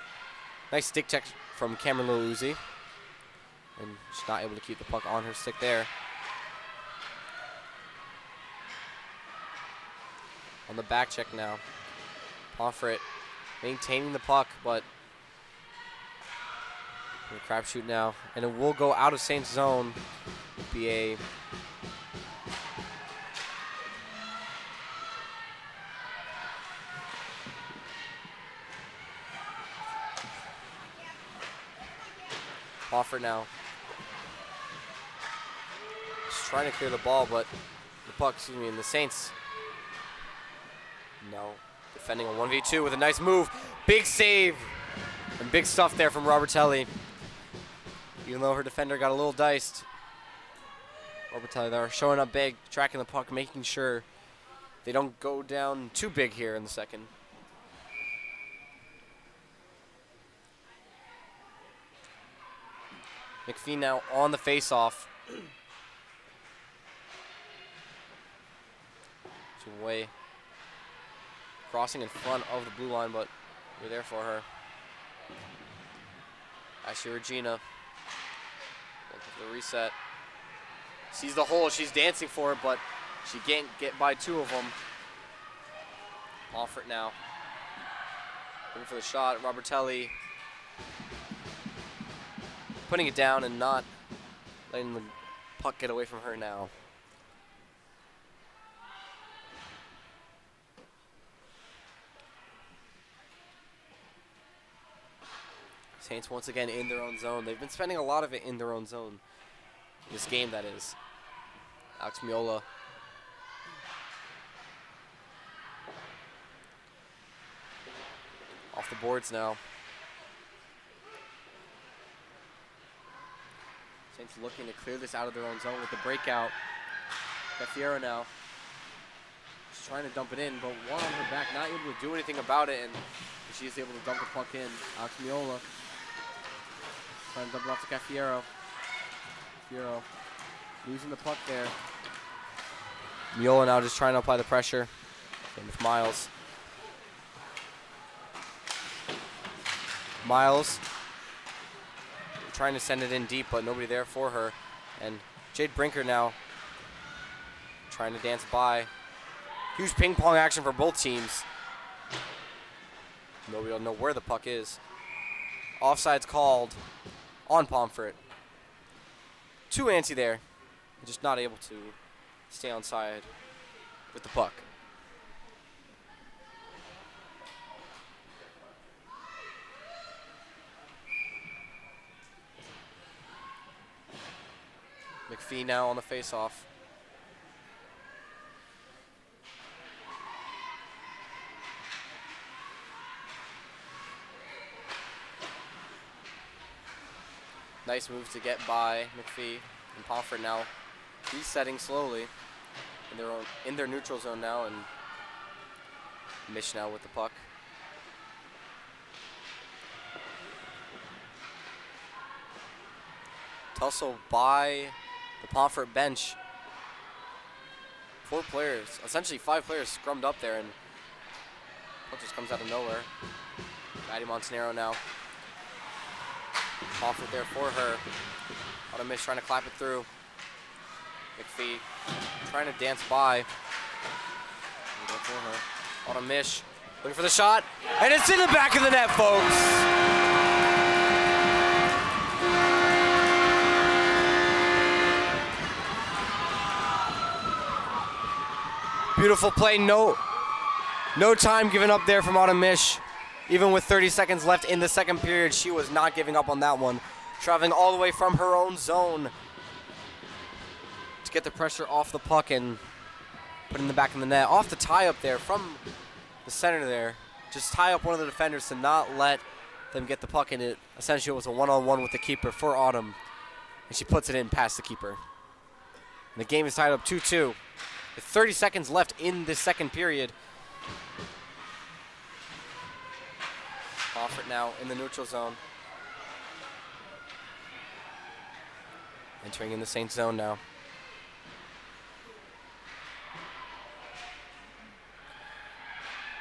Nice stick check from Cameron Uzi. And she's not able to keep the puck on her stick there. On the back check now. Pomfret maintaining the puck, but a crapshoot now. And it will go out of Saints zone. Be a Pomfret now. Just trying to clear the ball, but the puck, excuse me, and the Saints. No. Defending a 1v2 with a nice move. Big save. And big stuff there from Robertelli. Even though her defender got a little diced. Robertelli, they're showing up big, tracking the puck, making sure they don't go down too big here in the second. McPhee now on the face-off. Way crossing in front of the blue line, but we're there for her. Ashley Regina. Looking for the reset. Sees the hole, she's dancing for it, but she can't get by two of them. Pomfret now. Looking for the shot. Robertelli putting it down and not letting the puck get away from her now. Saints once again in their own zone. They've been spending a lot of it in their own zone. This game, that is. Alex Miola. Off the boards now. Saints looking to clear this out of their own zone with the breakout. Caffiero now. Just trying to dump it in, but one on her back, not able to do anything about it, and she is able to dump the puck in. Alex Miola. Trying to dump it off to Caffiero. Caffiero losing the puck there. Miola now just trying to apply the pressure. Same with Miles. Miles trying to send it in deep, but nobody there for her. And Jade Brinker now trying to dance by. Huge ping pong action for both teams. Nobody will know where the puck is. Offside's called on Pomfret. Too antsy there. Just not able to stay on side with the puck. McPhee now on the face-off. Nice move to get by McPhee. And Pomfret now resetting slowly in their neutral zone now, and Mish now with the puck. Tussle by the Pomfret bench. 4 players, essentially 5 players scrummed up there, and puck just comes out of nowhere. Maddie Montanaro now. Pomfret there for her. What a miss, trying to clap it through. McPhee trying to dance by. For her. On a mish. Looking for the shot. And it's in the back of the net, folks. Beautiful play. No time given up there from Autumn Mish. Even with 30 seconds left in the second period, she was not giving up on that one. Traveling all the way from her own zone to get the pressure off the puck and put it in the back of the net. Off the tie up there from the center there. Just tie up one of the defenders to not let them get the puck in it. Essentially, it was a one-on-one with the keeper for Autumn. And she puts it in past the keeper. And the game is tied up 2-2. With 30 seconds left in this second period. Pomfret now in the neutral zone. Entering in the Saints zone now.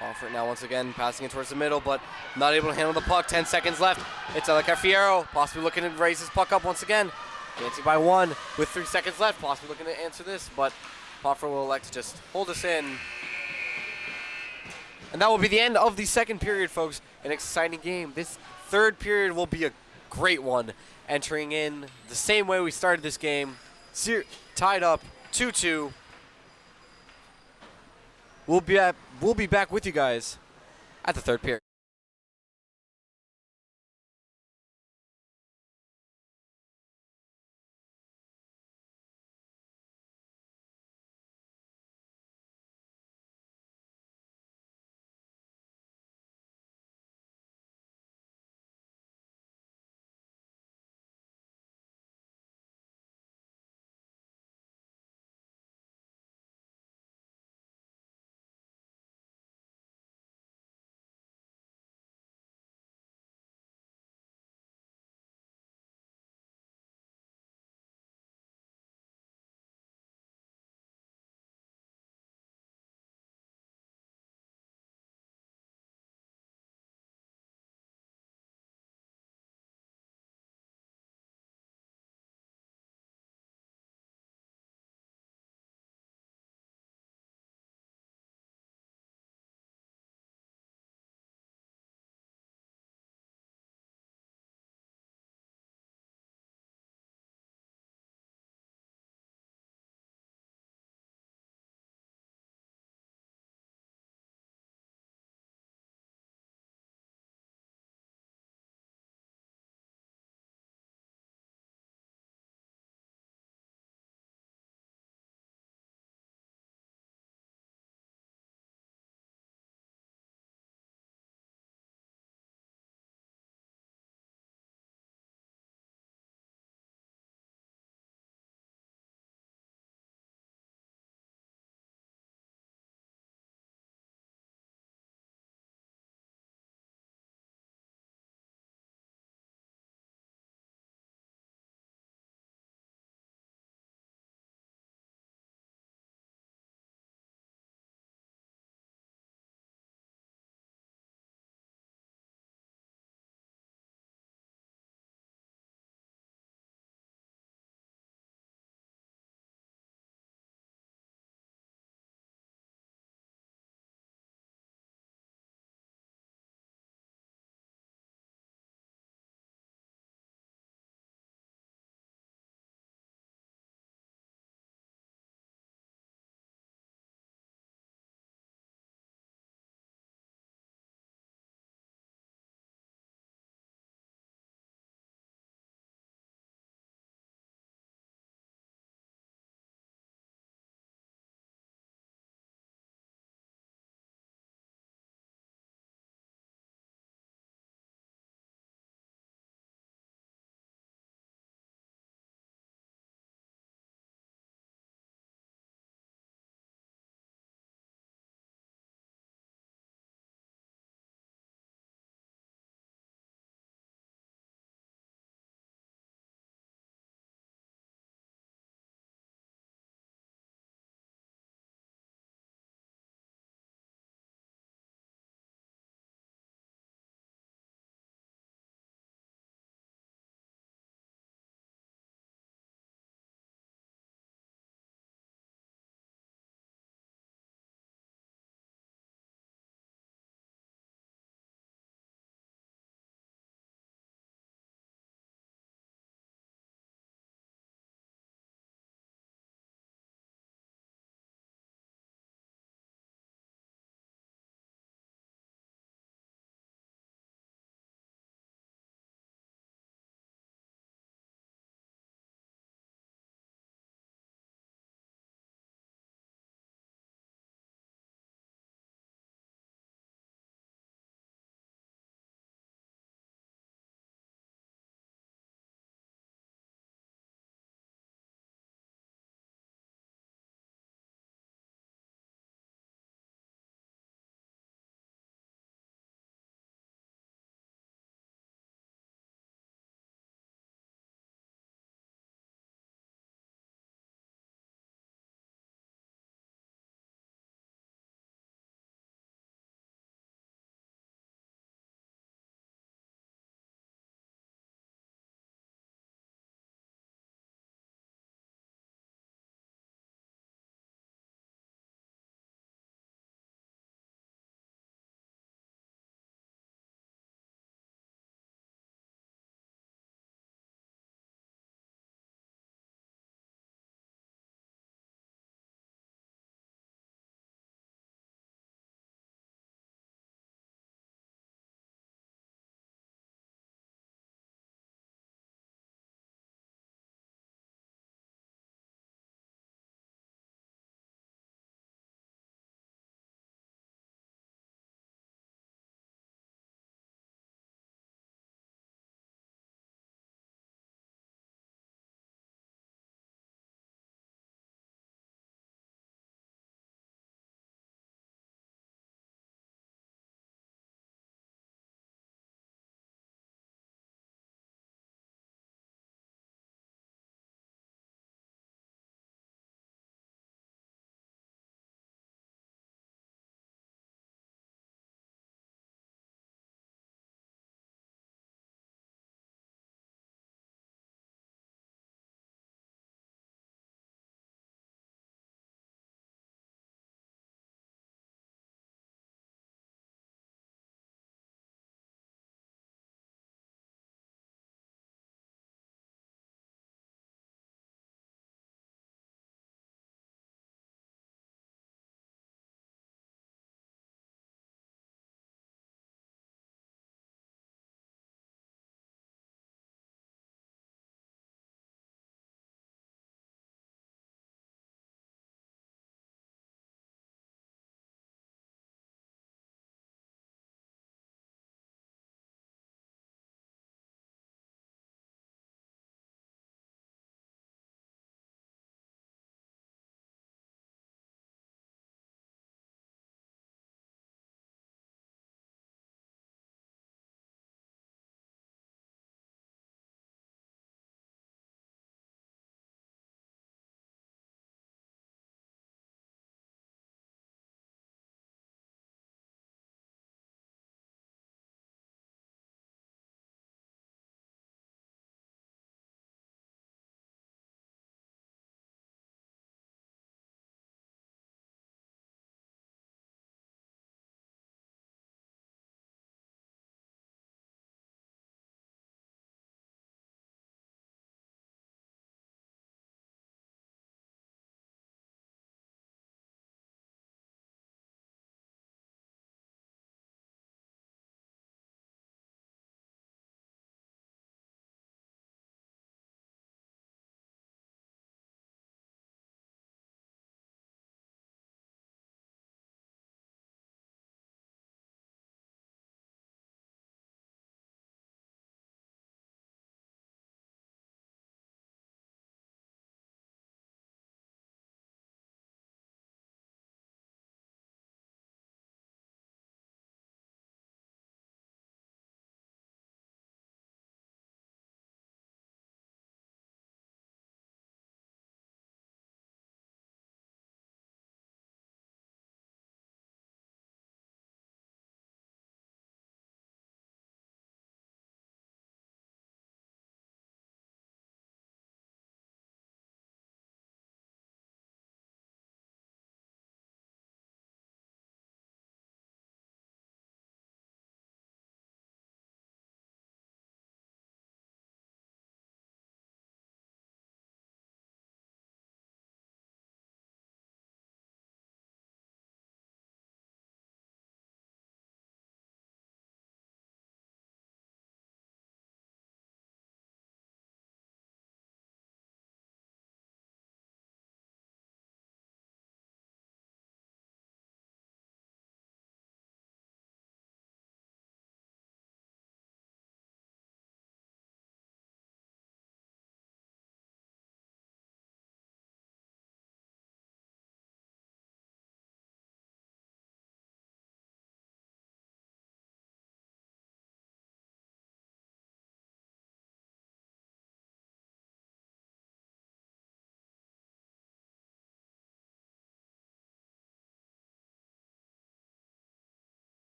Pomfret now once again passing it towards the middle, but not able to handle the puck. 10 seconds left. It's Carfiero possibly looking to raise his puck up once again. Dancing by one with 3 seconds left. Possibly looking to answer this, but Pomfret will elect to just hold us in. And that will be the end of the second period, folks. An exciting game. This third period will be a great one. Entering in the same way we started this game. Tied up 2-2. We'll be back with you guys at the third period.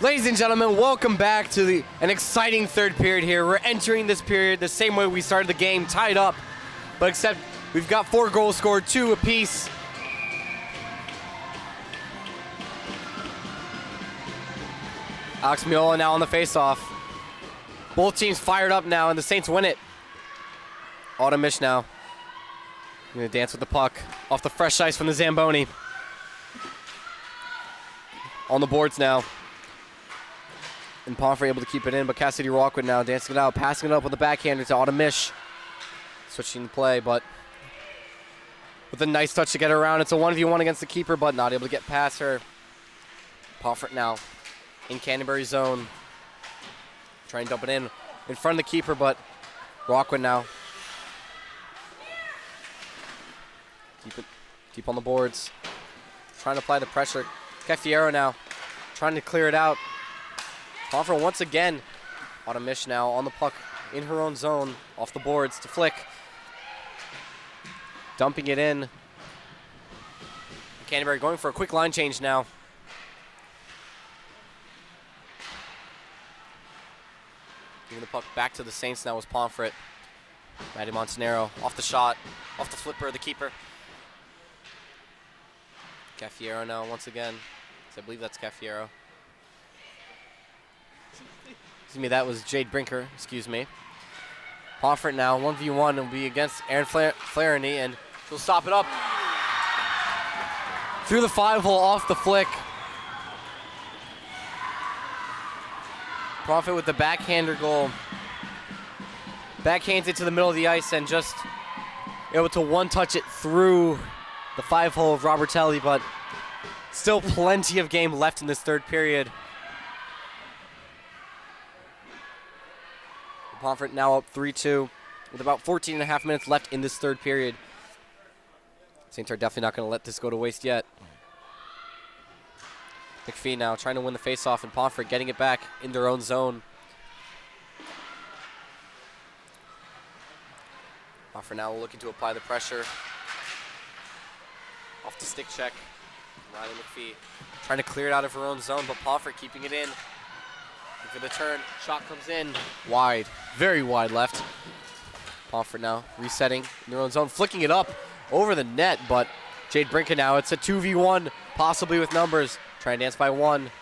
Ladies and gentlemen, welcome back to an exciting third period here. We're entering this period the same way we started the game, tied up, but except we've got 4 goals scored, 2 apiece. Alex Miola now on the faceoff. Both teams fired up now, and the Saints win it. Autumn-ish now. Gonna dance with the puck off the fresh ice from the Zamboni. On the boards now. And Pomfret able to keep it in, but Cassidy Rockwood now dancing it out, passing it up with the backhander to Autumn-ish. Switching the play, but with a nice touch to get her around. It's a 1v1 against the keeper, but not able to get past her. Pomfret now in Canterbury zone. Trying to dump it in front of the keeper, but Rockwood now. Keep on the boards. Trying to apply the pressure. Cafiero now trying to clear it out. Pomfret once again. Autumn-ish now on the puck in her own zone. Off the boards to Flick. Dumping it in. Canterbury going for a quick line change now. Giving the puck back to the Saints now was Pomfret. Maddie Montanaro off the shot, off the flipper of the keeper. Cafiero now once again. I believe that's Cafiero. Excuse me, that was Jade Brinker, excuse me. Pomfret now, 1v1, will be against Erin Flaherty, and she'll stop it up. Through the 5-hole, off the flick. Pomfret with the backhander goal. Backhands it to the middle of the ice and just able to one-touch it through the 5-hole of Robertelli, but still plenty of game left in this third period. Pomfret now up 3-2 with about 14.5 minutes left in this third period. Saints are definitely not going to let this go to waste yet. McPhee now trying to win the faceoff, and Pomfret getting it back in their own zone. Pomfret now looking to apply the pressure. Off the stick check. Riley McPhee trying to clear it out of her own zone, but Pomfret keeping it in. And for the turn, shot comes in. Wide, very wide left. Pomfret now resetting in their own zone, flicking it up over the net, but Jade Brinker now, it's a 2v1, possibly with numbers. Trying to dance by one.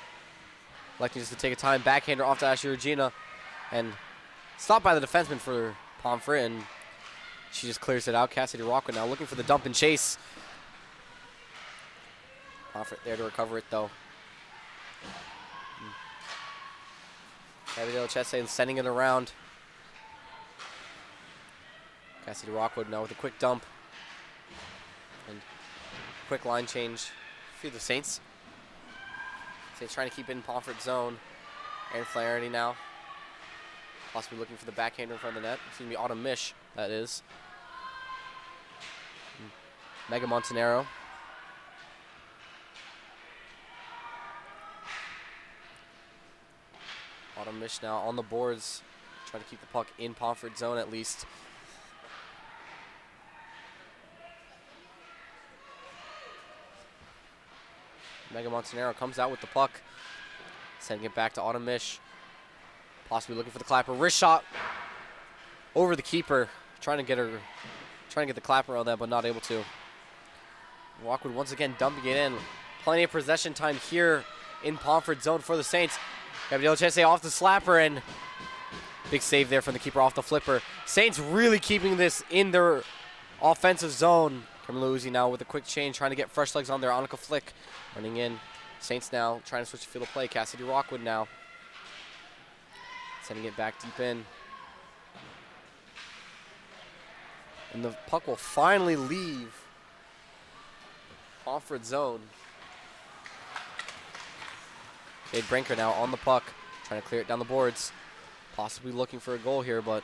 Electing just to take a time. Backhander off to Ashley Regina. And stopped by the defenseman for Pomfret, and she just clears it out. Cassidy Rockwood now looking for the dump and chase. Pomfret there to recover it, though. Abigail Chesson sending it around. Cassidy Rockwood now with a quick dump. And quick line change for the Saints. Saints trying to keep it in Pomfret's zone. Erin Flaherty now. Possibly looking for the backhander in front of the net. Excuse me, Autumn-ish, that is. Mega Montanaro. Autumn-ish now on the boards. Trying to keep the puck in Pomfret's zone at least. Mega Montanaro comes out with the puck. Sending it back to Autumn-ish. Possibly looking for the clapper. Wrist shot over the keeper. Trying to get the clapper on that, but not able to. Rockwood once again dumping it in. Plenty of possession time here in Pomfret zone for the Saints. Gabrielle Chese off the slapper, and big save there from the keeper off the flipper. Saints really keeping this in their offensive zone. Carmelo Uzi now with a quick change, trying to get fresh legs on there. Annika Flick running in. Saints now trying to switch the field of play. Cassidy Rockwood now sending it back deep in. And the puck will finally leave Pomfret zone. Jade Brinker now on the puck, trying to clear it down the boards. Possibly looking for a goal here, but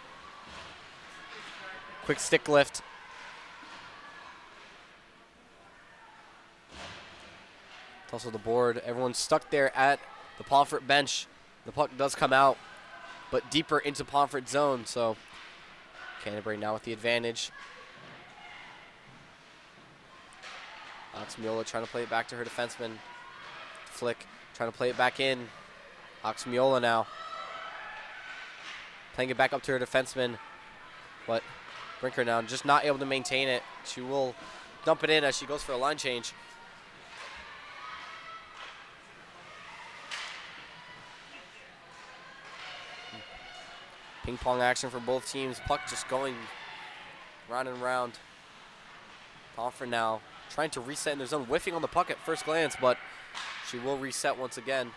quick stick lift. Also the board. Everyone's stuck there at the Pomfret bench. The puck does come out, but deeper into Pomfret zone, so Canterbury now with the advantage. Alex Miola trying to play it back to her defenseman. Flick trying to play it back in. Oxmiola now. Playing it back up to her defenseman. But Brinker now just not able to maintain it. She will dump it in as she goes for a line change. Ping pong action for both teams. Puck just going round and round. Pomfret now trying to reset in their zone, whiffing on the puck at first glance, but she will reset once again.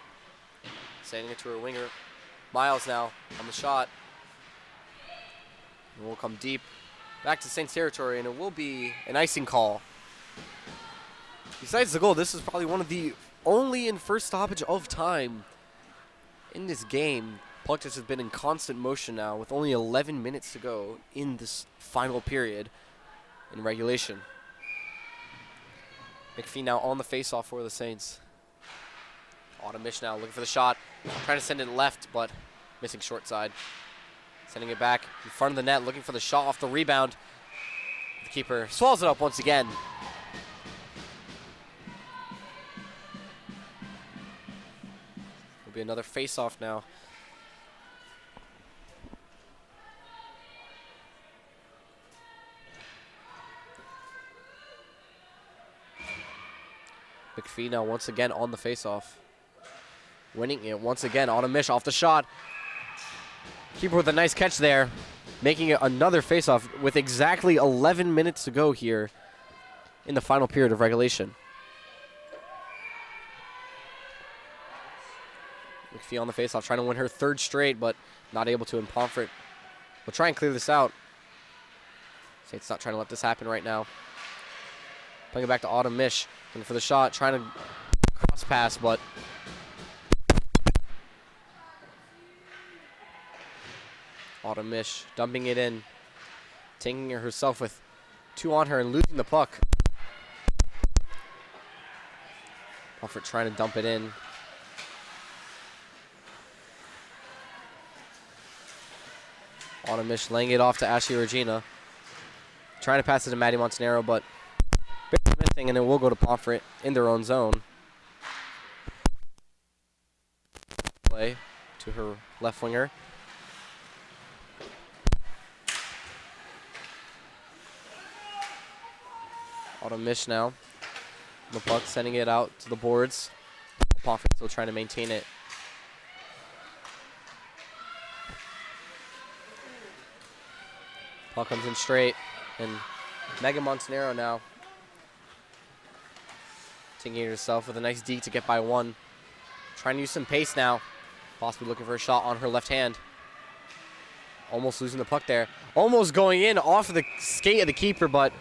Sending it to her winger. Miles now on the shot. And will come deep back to Saints territory, and it will be an icing call. Besides the goal, this is probably one of the only in first stoppage of time in this game. Puck just has been in constant motion now with only 11 minutes to go in this final period in regulation. McPhee now on the faceoff for the Saints. Autumnish now looking for the shot. Trying to send it left, but missing short side. Sending it back in front of the net, looking for the shot off the rebound. The keeper swallows it up once again. Will be another faceoff now. McPhee now once again on the faceoff. Winning it once again. Autumnish off the shot. Keeper with a nice catch there. Making it another faceoff with exactly 11 minutes to go here in the final period of regulation. McPhee on the faceoff, trying to win her third straight, but not able to. And Pomfret will try and clear this out. Saints not trying to let this happen right now. Playing it back to Autumnish. Looking for the shot, trying to cross pass, but Autumnish dumping it in, taking it herself with two on her and losing the puck. Pomfret trying to dump it in. Autumnish laying it off to Ashley Regina. Trying to pass it to Maddie Montanaro, but missing, and it will go to Pomfret in their own zone. Play to her left winger. Autumnish now. The puck sending it out to the boards. Pomfret still trying to maintain it. Puck comes in straight, and Megan Montanaro now taking it herself with a nice D to get by one. Trying to use some pace now. Possibly looking for a shot on her left hand. Almost losing the puck there. Almost going in off of the skate of the keeper, but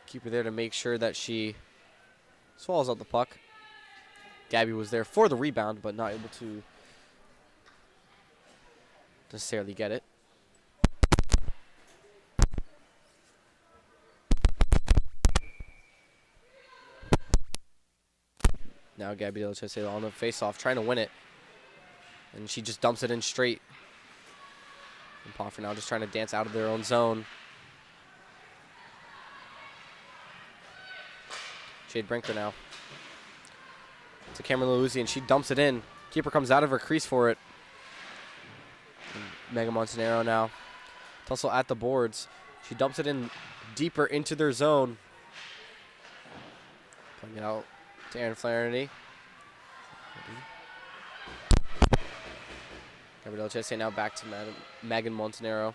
keeper there to make sure that she swallows out the puck. Gabby was there for the rebound, but not able to necessarily get it. Now Gabby Delachese on the face-off, trying to win it. And she just dumps it in straight. And Pomfret now just trying to dance out of their own zone. Jade Brinker now to Cameron Luzzi, and she dumps it in. Keeper comes out of her crease for it. And Megan Montanaro now. Tussle at the boards. She dumps it in deeper into their zone. Playing it out to Aaron Flaherty. Gabrielle Chesse now back to Megan Montanaro.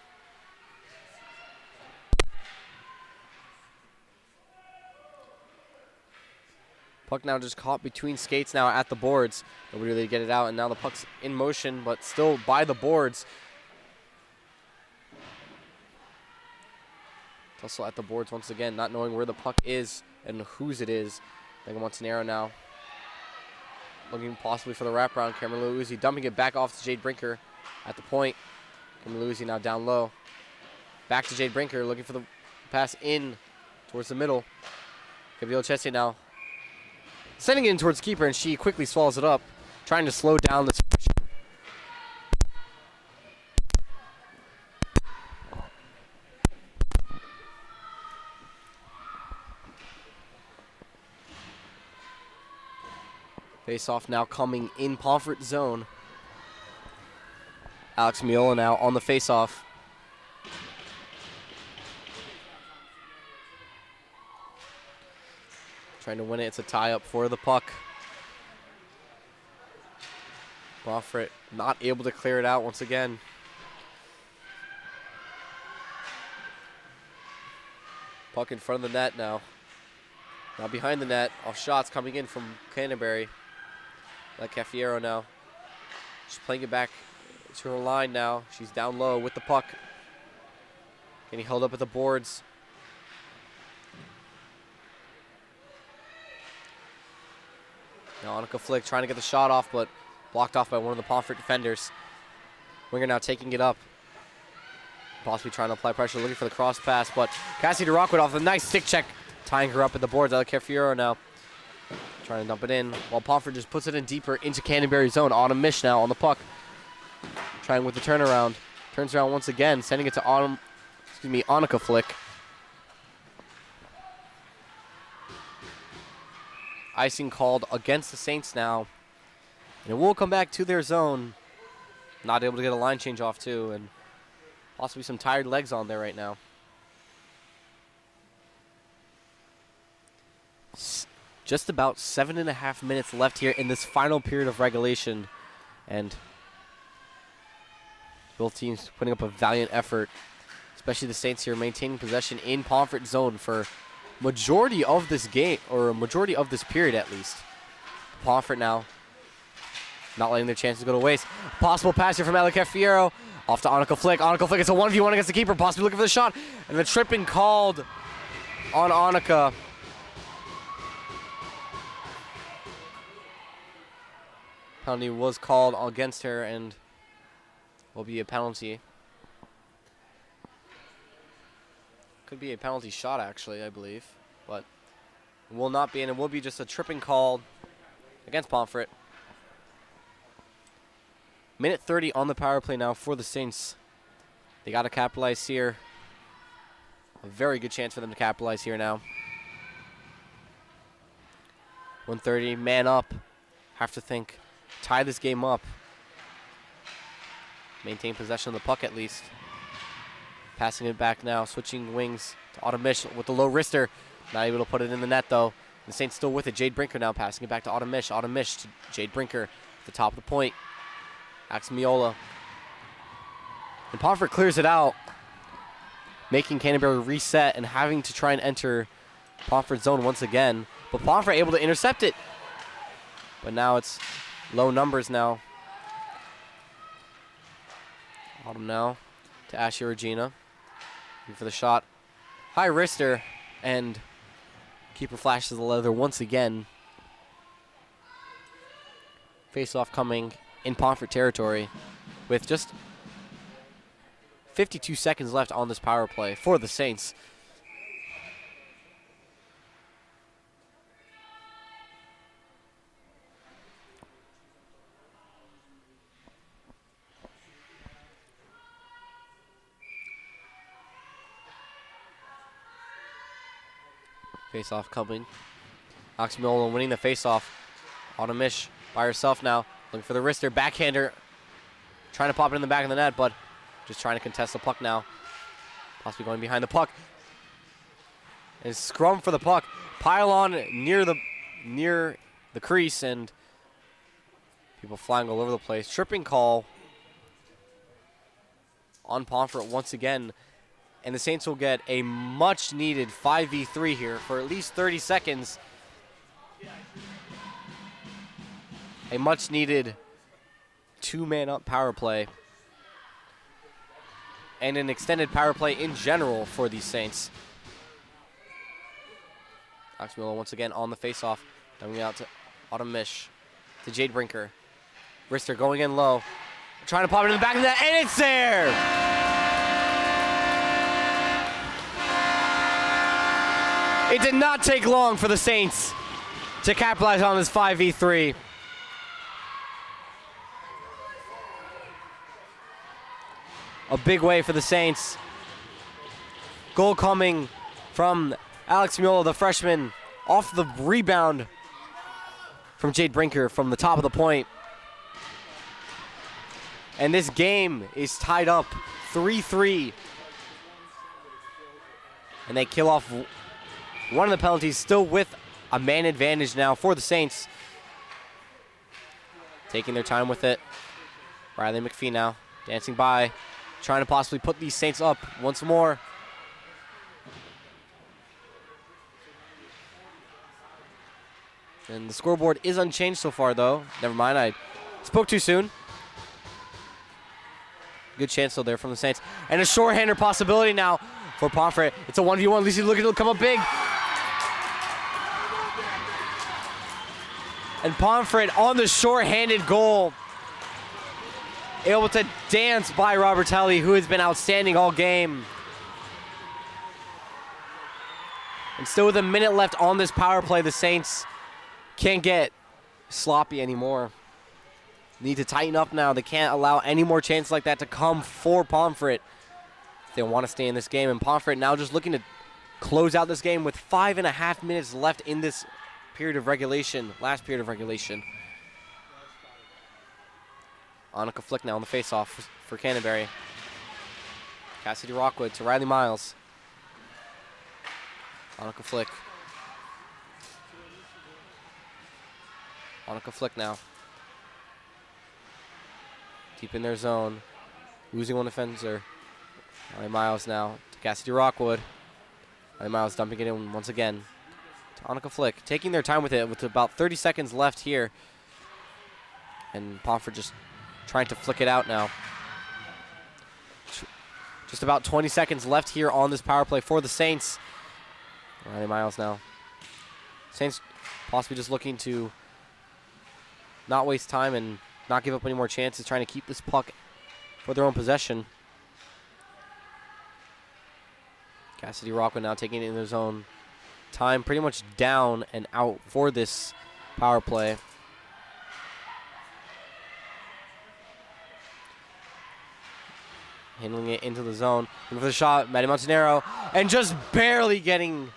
Puck now just caught between skates now at the boards. Nobody really get it out, and now the puck's in motion, but still by the boards. Tussle at the boards once again, not knowing where the puck is and whose it is. Megan Montanaro now looking possibly for the wraparound. Cameron Luzzi dumping it back off to Jade Brinker at the point. Cameron Luzzi now down low. Back to Jade Brinker looking for the pass in towards the middle. Gabrielle Chesse now sending it in towards keeper, and she quickly swallows it up, trying to slow down the situation. Face-off now coming in Pomfret zone. Alex Miola now on the face-off. Trying to win it. It's a tie-up for the puck. Pomfret not able to clear it out once again. Puck in front of the net now. Now behind the net. Off shots coming in from Canterbury. Like Cafiero now. She's playing it back to her line now. She's down low with the puck. Getting held up at the boards. Now Annika Flick trying to get the shot off, but blocked off by one of the Pomfret defenders. Winger now taking it up. Possibly trying to apply pressure, looking for the cross pass, but Cassie DeRockwood off a nice stick check, tying her up at the boards. Ella Cafiero now trying to dump it in, while Pomfret just puts it in deeper into Canterbury zone. Autumn Mish now on the puck. Trying with the turnaround. Turns around once again, sending it to Annika Flick. Icing called against the Saints now. And it will come back to their zone. Not able to get a line change off too, and possibly some tired legs on there right now. Just about 7.5 minutes left here in this final period of regulation. And both teams putting up a valiant effort, especially the Saints here maintaining possession in Pomfret zone for majority of this game, or a majority of this period at least. Pomfret now not letting their chances go to waste. Possible pass here from Ella Cafiero. Off to Annika Flick. Annika Flick, it's a 1v1 against the keeper, possibly looking for the shot. And the tripping called on Annika. Penalty was called against her and will be a penalty. Could be a penalty shot, actually, I believe. But it will not be, and it will be just a tripping call against Pomfret. Minute 30 on the power play now for the Saints. They got to capitalize here. A very good chance for them to capitalize here now. 1:30, man up. Have to think. Tie this game up. Maintain possession of the puck at least. Passing it back now, switching wings to Autumn Mish with the low wrister. Not able to put it in the net though. The Saints still with it. Jade Brinker now passing it back to Autumn Mish. Autumn Mish to Jade Brinker at the top of the point. Alex Miola. And Pomfret clears it out, making Canterbury reset and having to try and enter Pomfret zone once again. But Pomfret able to intercept it. But now it's low numbers now. Autumn now to Ashley Regina. Looking for the shot. High wrister, and keeper flashes the leather once again. Face-off coming in Pomfret territory with just 52 seconds left on this power play for the Saints. Face-off coming. Alex Miola winning the face-off. Autumn Mish by herself now. Looking for the wrister. Backhander. Trying to pop it in the back of the net, but just trying to contest the puck now. Possibly going behind the puck. And scrum for the puck. Pile on near the crease, and people flying all over the place. Tripping call on Pomfret once again. And the Saints will get a much-needed 5v3 here for at least 30 seconds. A much-needed two-man-up power play. And an extended power play in general for these Saints. Alex Miller once again on the face-off. Coming out to Autumn Mish. To Jade Brinker. Wrister going in low. Trying to pop it in the back of the net, and it's there! It did not take long for the Saints to capitalize on this 5v3. A big way for the Saints. Goal coming from Alex Miola, the freshman, off the rebound from Jade Brinker from the top of the point. And this game is tied up 3-3. And they kill off one of the penalties, still with a man advantage now for the Saints. Taking their time with it. Riley McPhee now dancing by, trying to possibly put these Saints up once more. And the scoreboard is unchanged so far, though. Never mind, I spoke too soon. Good chance still there from the Saints. And a shorthander possibility now for Pomfret. It's a 1v1. At least he's looking to come up big. And Pomfret on the shorthanded goal. Able to dance by Robertelli, who has been outstanding all game. And still with a minute left on this power play, the Saints can't get sloppy anymore. Need to tighten up now. They can't allow any more chances like that to come for Pomfret if they want to stay in this game. And Pomfret now just looking to close out this game with 5.5 minutes left in this period of regulation, last period of regulation. Annika Flick now on the face-off for Canterbury. Cassidy Rockwood to Riley Miles. Annika Flick. Annika Flick now. Deep in their zone. Losing one defender. Riley Miles now to Cassidy Rockwood. Riley Miles dumping it in once again to Annika Flick. Taking their time with it with about 30 seconds left here. And Pomfret just trying to flick it out now. Just about 20 seconds left here on this power play for the Saints. Riley Miles now. Saints possibly just looking to not waste time and not give up any more chances, trying to keep this puck for their own possession. Cassidy Rockwood now taking it in his own time, pretty much down and out for this power play. Handling it into the zone. And for the shot, Matty Montanaro, and just barely getting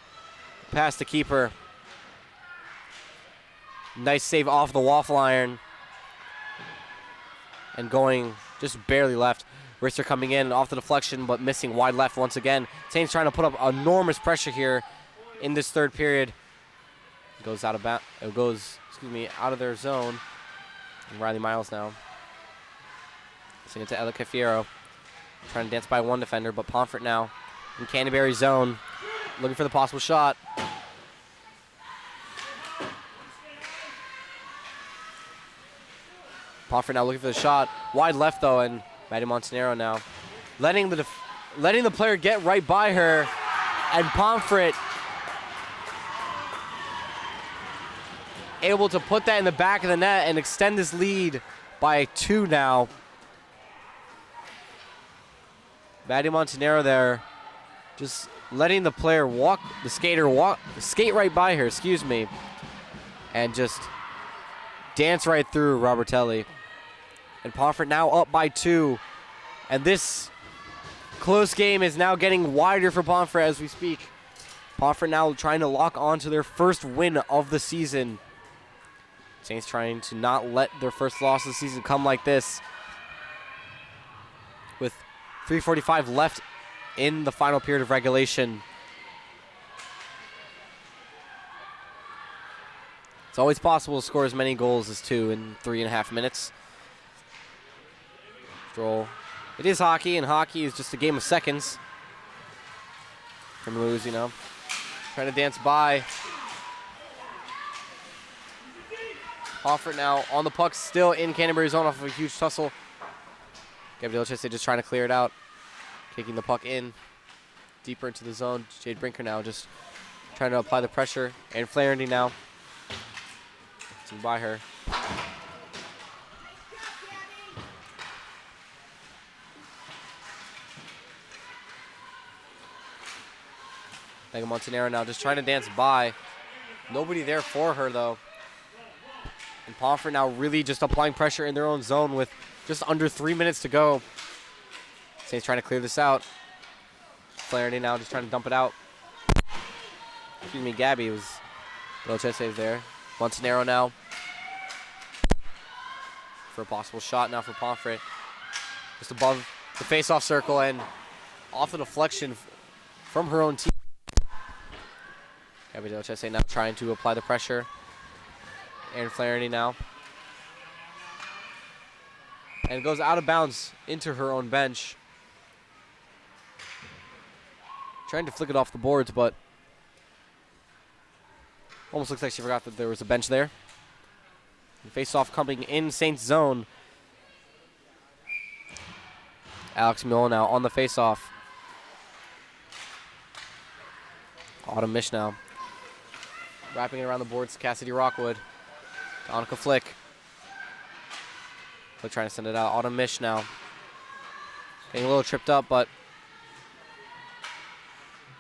past the keeper. Nice save off the waffle iron. And going just barely left. Rister coming in off the deflection, but missing wide left once again. Saints trying to put up enormous pressure here in this third period. Goes out of out of their zone. And Riley Miles now. Sending it to Ella Cafiero. Trying to dance by one defender, but Pomfret now in Canterbury's zone. Looking for the possible shot. Pomfret now looking for the shot. Wide left, though, and Matty Montanaro now letting the player get right by her. And Pomfret able to put that in the back of the net and extend this lead by 2 now. Matty Montanaro there just letting the player skate right by her, and just dance right through Robertelli. And Pomfret now up by 2. And this close game is now getting wider for Pomfret as we speak. Pomfret now trying to lock on to their first win of the season. Saints trying to not let their first loss of the season come like this. With 3:45 left in the final period of regulation. It's always possible to score as many goals as 2 in 3.5 minutes. It is hockey, and hockey is just a game of seconds. From lose, trying to dance by. Pomfret now on the puck, still in Canterbury's zone off of a huge tussle. Gabriel Cheste just trying to clear it out. Kicking the puck in, deeper into the zone. Jade Brinker now just trying to apply the pressure. And Flaherty now. By her. Megan Montanaro now just trying to dance by. Nobody there for her, though. And Pomfret now really just applying pressure in their own zone with just under 3 minutes to go. Saints trying to clear this out. Flaherty now just trying to dump it out. Gabby was Cheste is there. Montanaro now for a possible shot now for Pomfret. Just above the face-off circle and off the deflection from her own team. GVH now trying to apply the pressure. Aaron Flaherty now. And goes out of bounds into her own bench. Trying to flick it off the boards, but almost looks like she forgot that there was a bench there. Face-off coming in Saints zone. Alex Miller now on the face-off. Autumn Mish now. Wrapping it around the boards, Cassidy Rockwood. Donica Flick. Flick trying to send it out. Autumn Mish now. Getting a little tripped up, but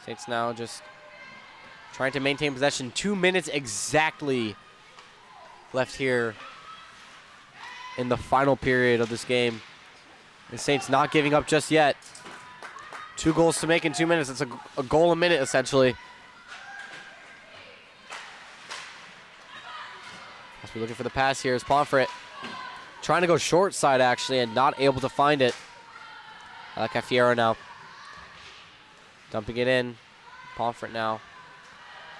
Saints now just trying to maintain possession. 2 minutes exactly left here in the final period of this game. The Saints not giving up just yet. 2 goals to make in 2 minutes. It's a goal a minute, essentially. Must be looking for the pass here. Is Pomfret trying to go short side, actually, and not able to find it. Cafiero now. Dumping it in. Pomfret now.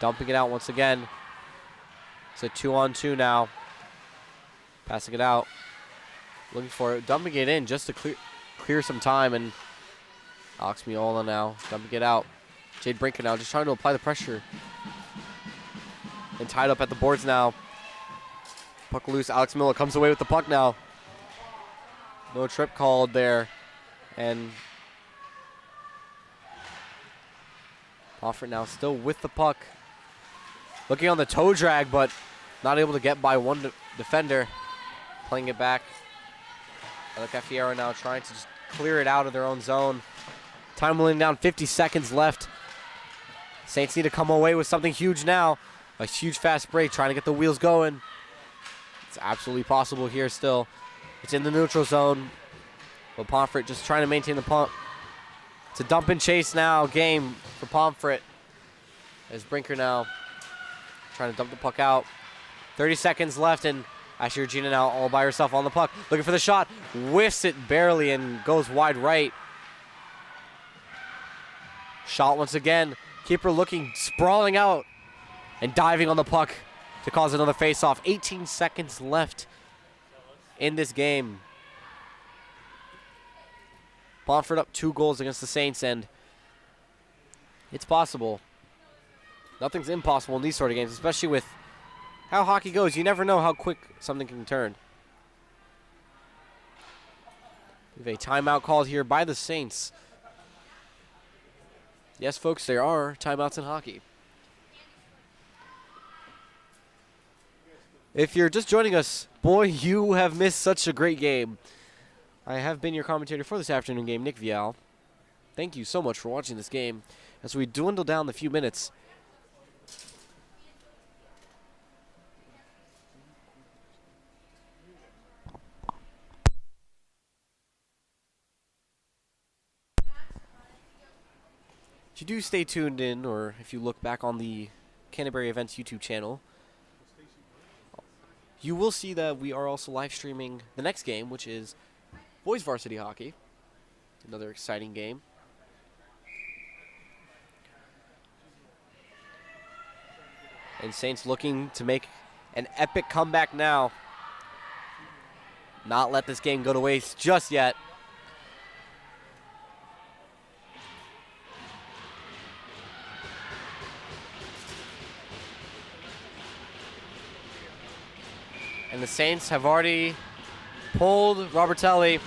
Dumping it out once again. It's a 2-on-2 now. Passing it out. Looking for it. Dumping it in just to clear some time. And Alex Miola now. Dumping it out. Jade Brinker now just trying to apply the pressure. And tied up at the boards now. Puck loose. Alex Miller comes away with the puck now. No trip called there. And Pomfret now still with the puck. Looking on the toe drag, but not able to get by one defender. Playing it back. Cafiero now trying to just clear it out of their own zone. Time winding down, 50 seconds left. Saints need to come away with something huge now. A huge fast break, trying to get the wheels going. It's absolutely possible here still. It's in the neutral zone. But Pomfret just trying to maintain the pump. It's a dump and chase now game for Pomfret. As Brinker now trying to dump the puck out. 30 seconds left, and Ashley Regina now all by herself on the puck. Looking for the shot. Whiffs it barely and goes wide right. Shot once again. Keeper looking, sprawling out and diving on the puck to cause another face-off. 18 seconds left in this game. Pomfret up 2 goals against the Saints, and it's possible. Nothing's impossible in these sort of games, especially with how hockey goes. You never know how quick something can turn. We have a timeout called here by the Saints. Yes, folks, there are timeouts in hockey. If you're just joining us, boy, you have missed such a great game. I have been your commentator for this afternoon game, Nick Vial. Thank you so much for watching this game as we dwindle down the few minutes. If you do stay tuned in, or if you look back on the Canterbury Events YouTube channel, you will see that we are also live streaming the next game, which is boys varsity hockey. Another exciting game. And Saints looking to make an epic comeback now. Not let this game go to waste just yet. And the Saints have already pulled Robertelli,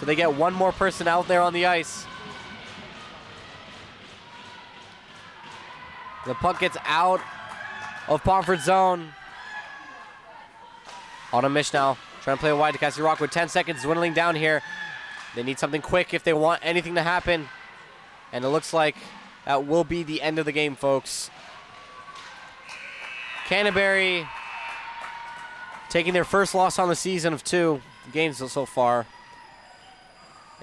so they get one more person out there on the ice. The puck gets out of Pomfret zone. Autumn Mish now trying to play it wide to Cassie Rockwood. 10 seconds dwindling down here. They need something quick if they want anything to happen. And it looks like that will be the end of the game, folks. Canterbury taking their first loss on the season of 2 games so far.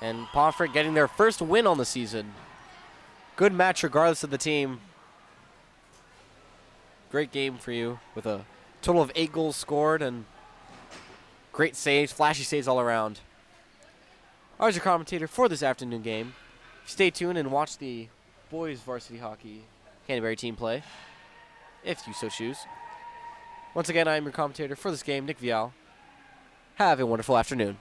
And Pomfret getting their first win on the season. Good match regardless of the team. Great game for you with a total of 8 goals scored and Great saves, flashy saves all around. I was your commentator for this afternoon game. Stay tuned and watch the boys varsity hockey Canterbury team play, if you so choose. Once again, I am your commentator for this game, Nick Vial. Have a wonderful afternoon.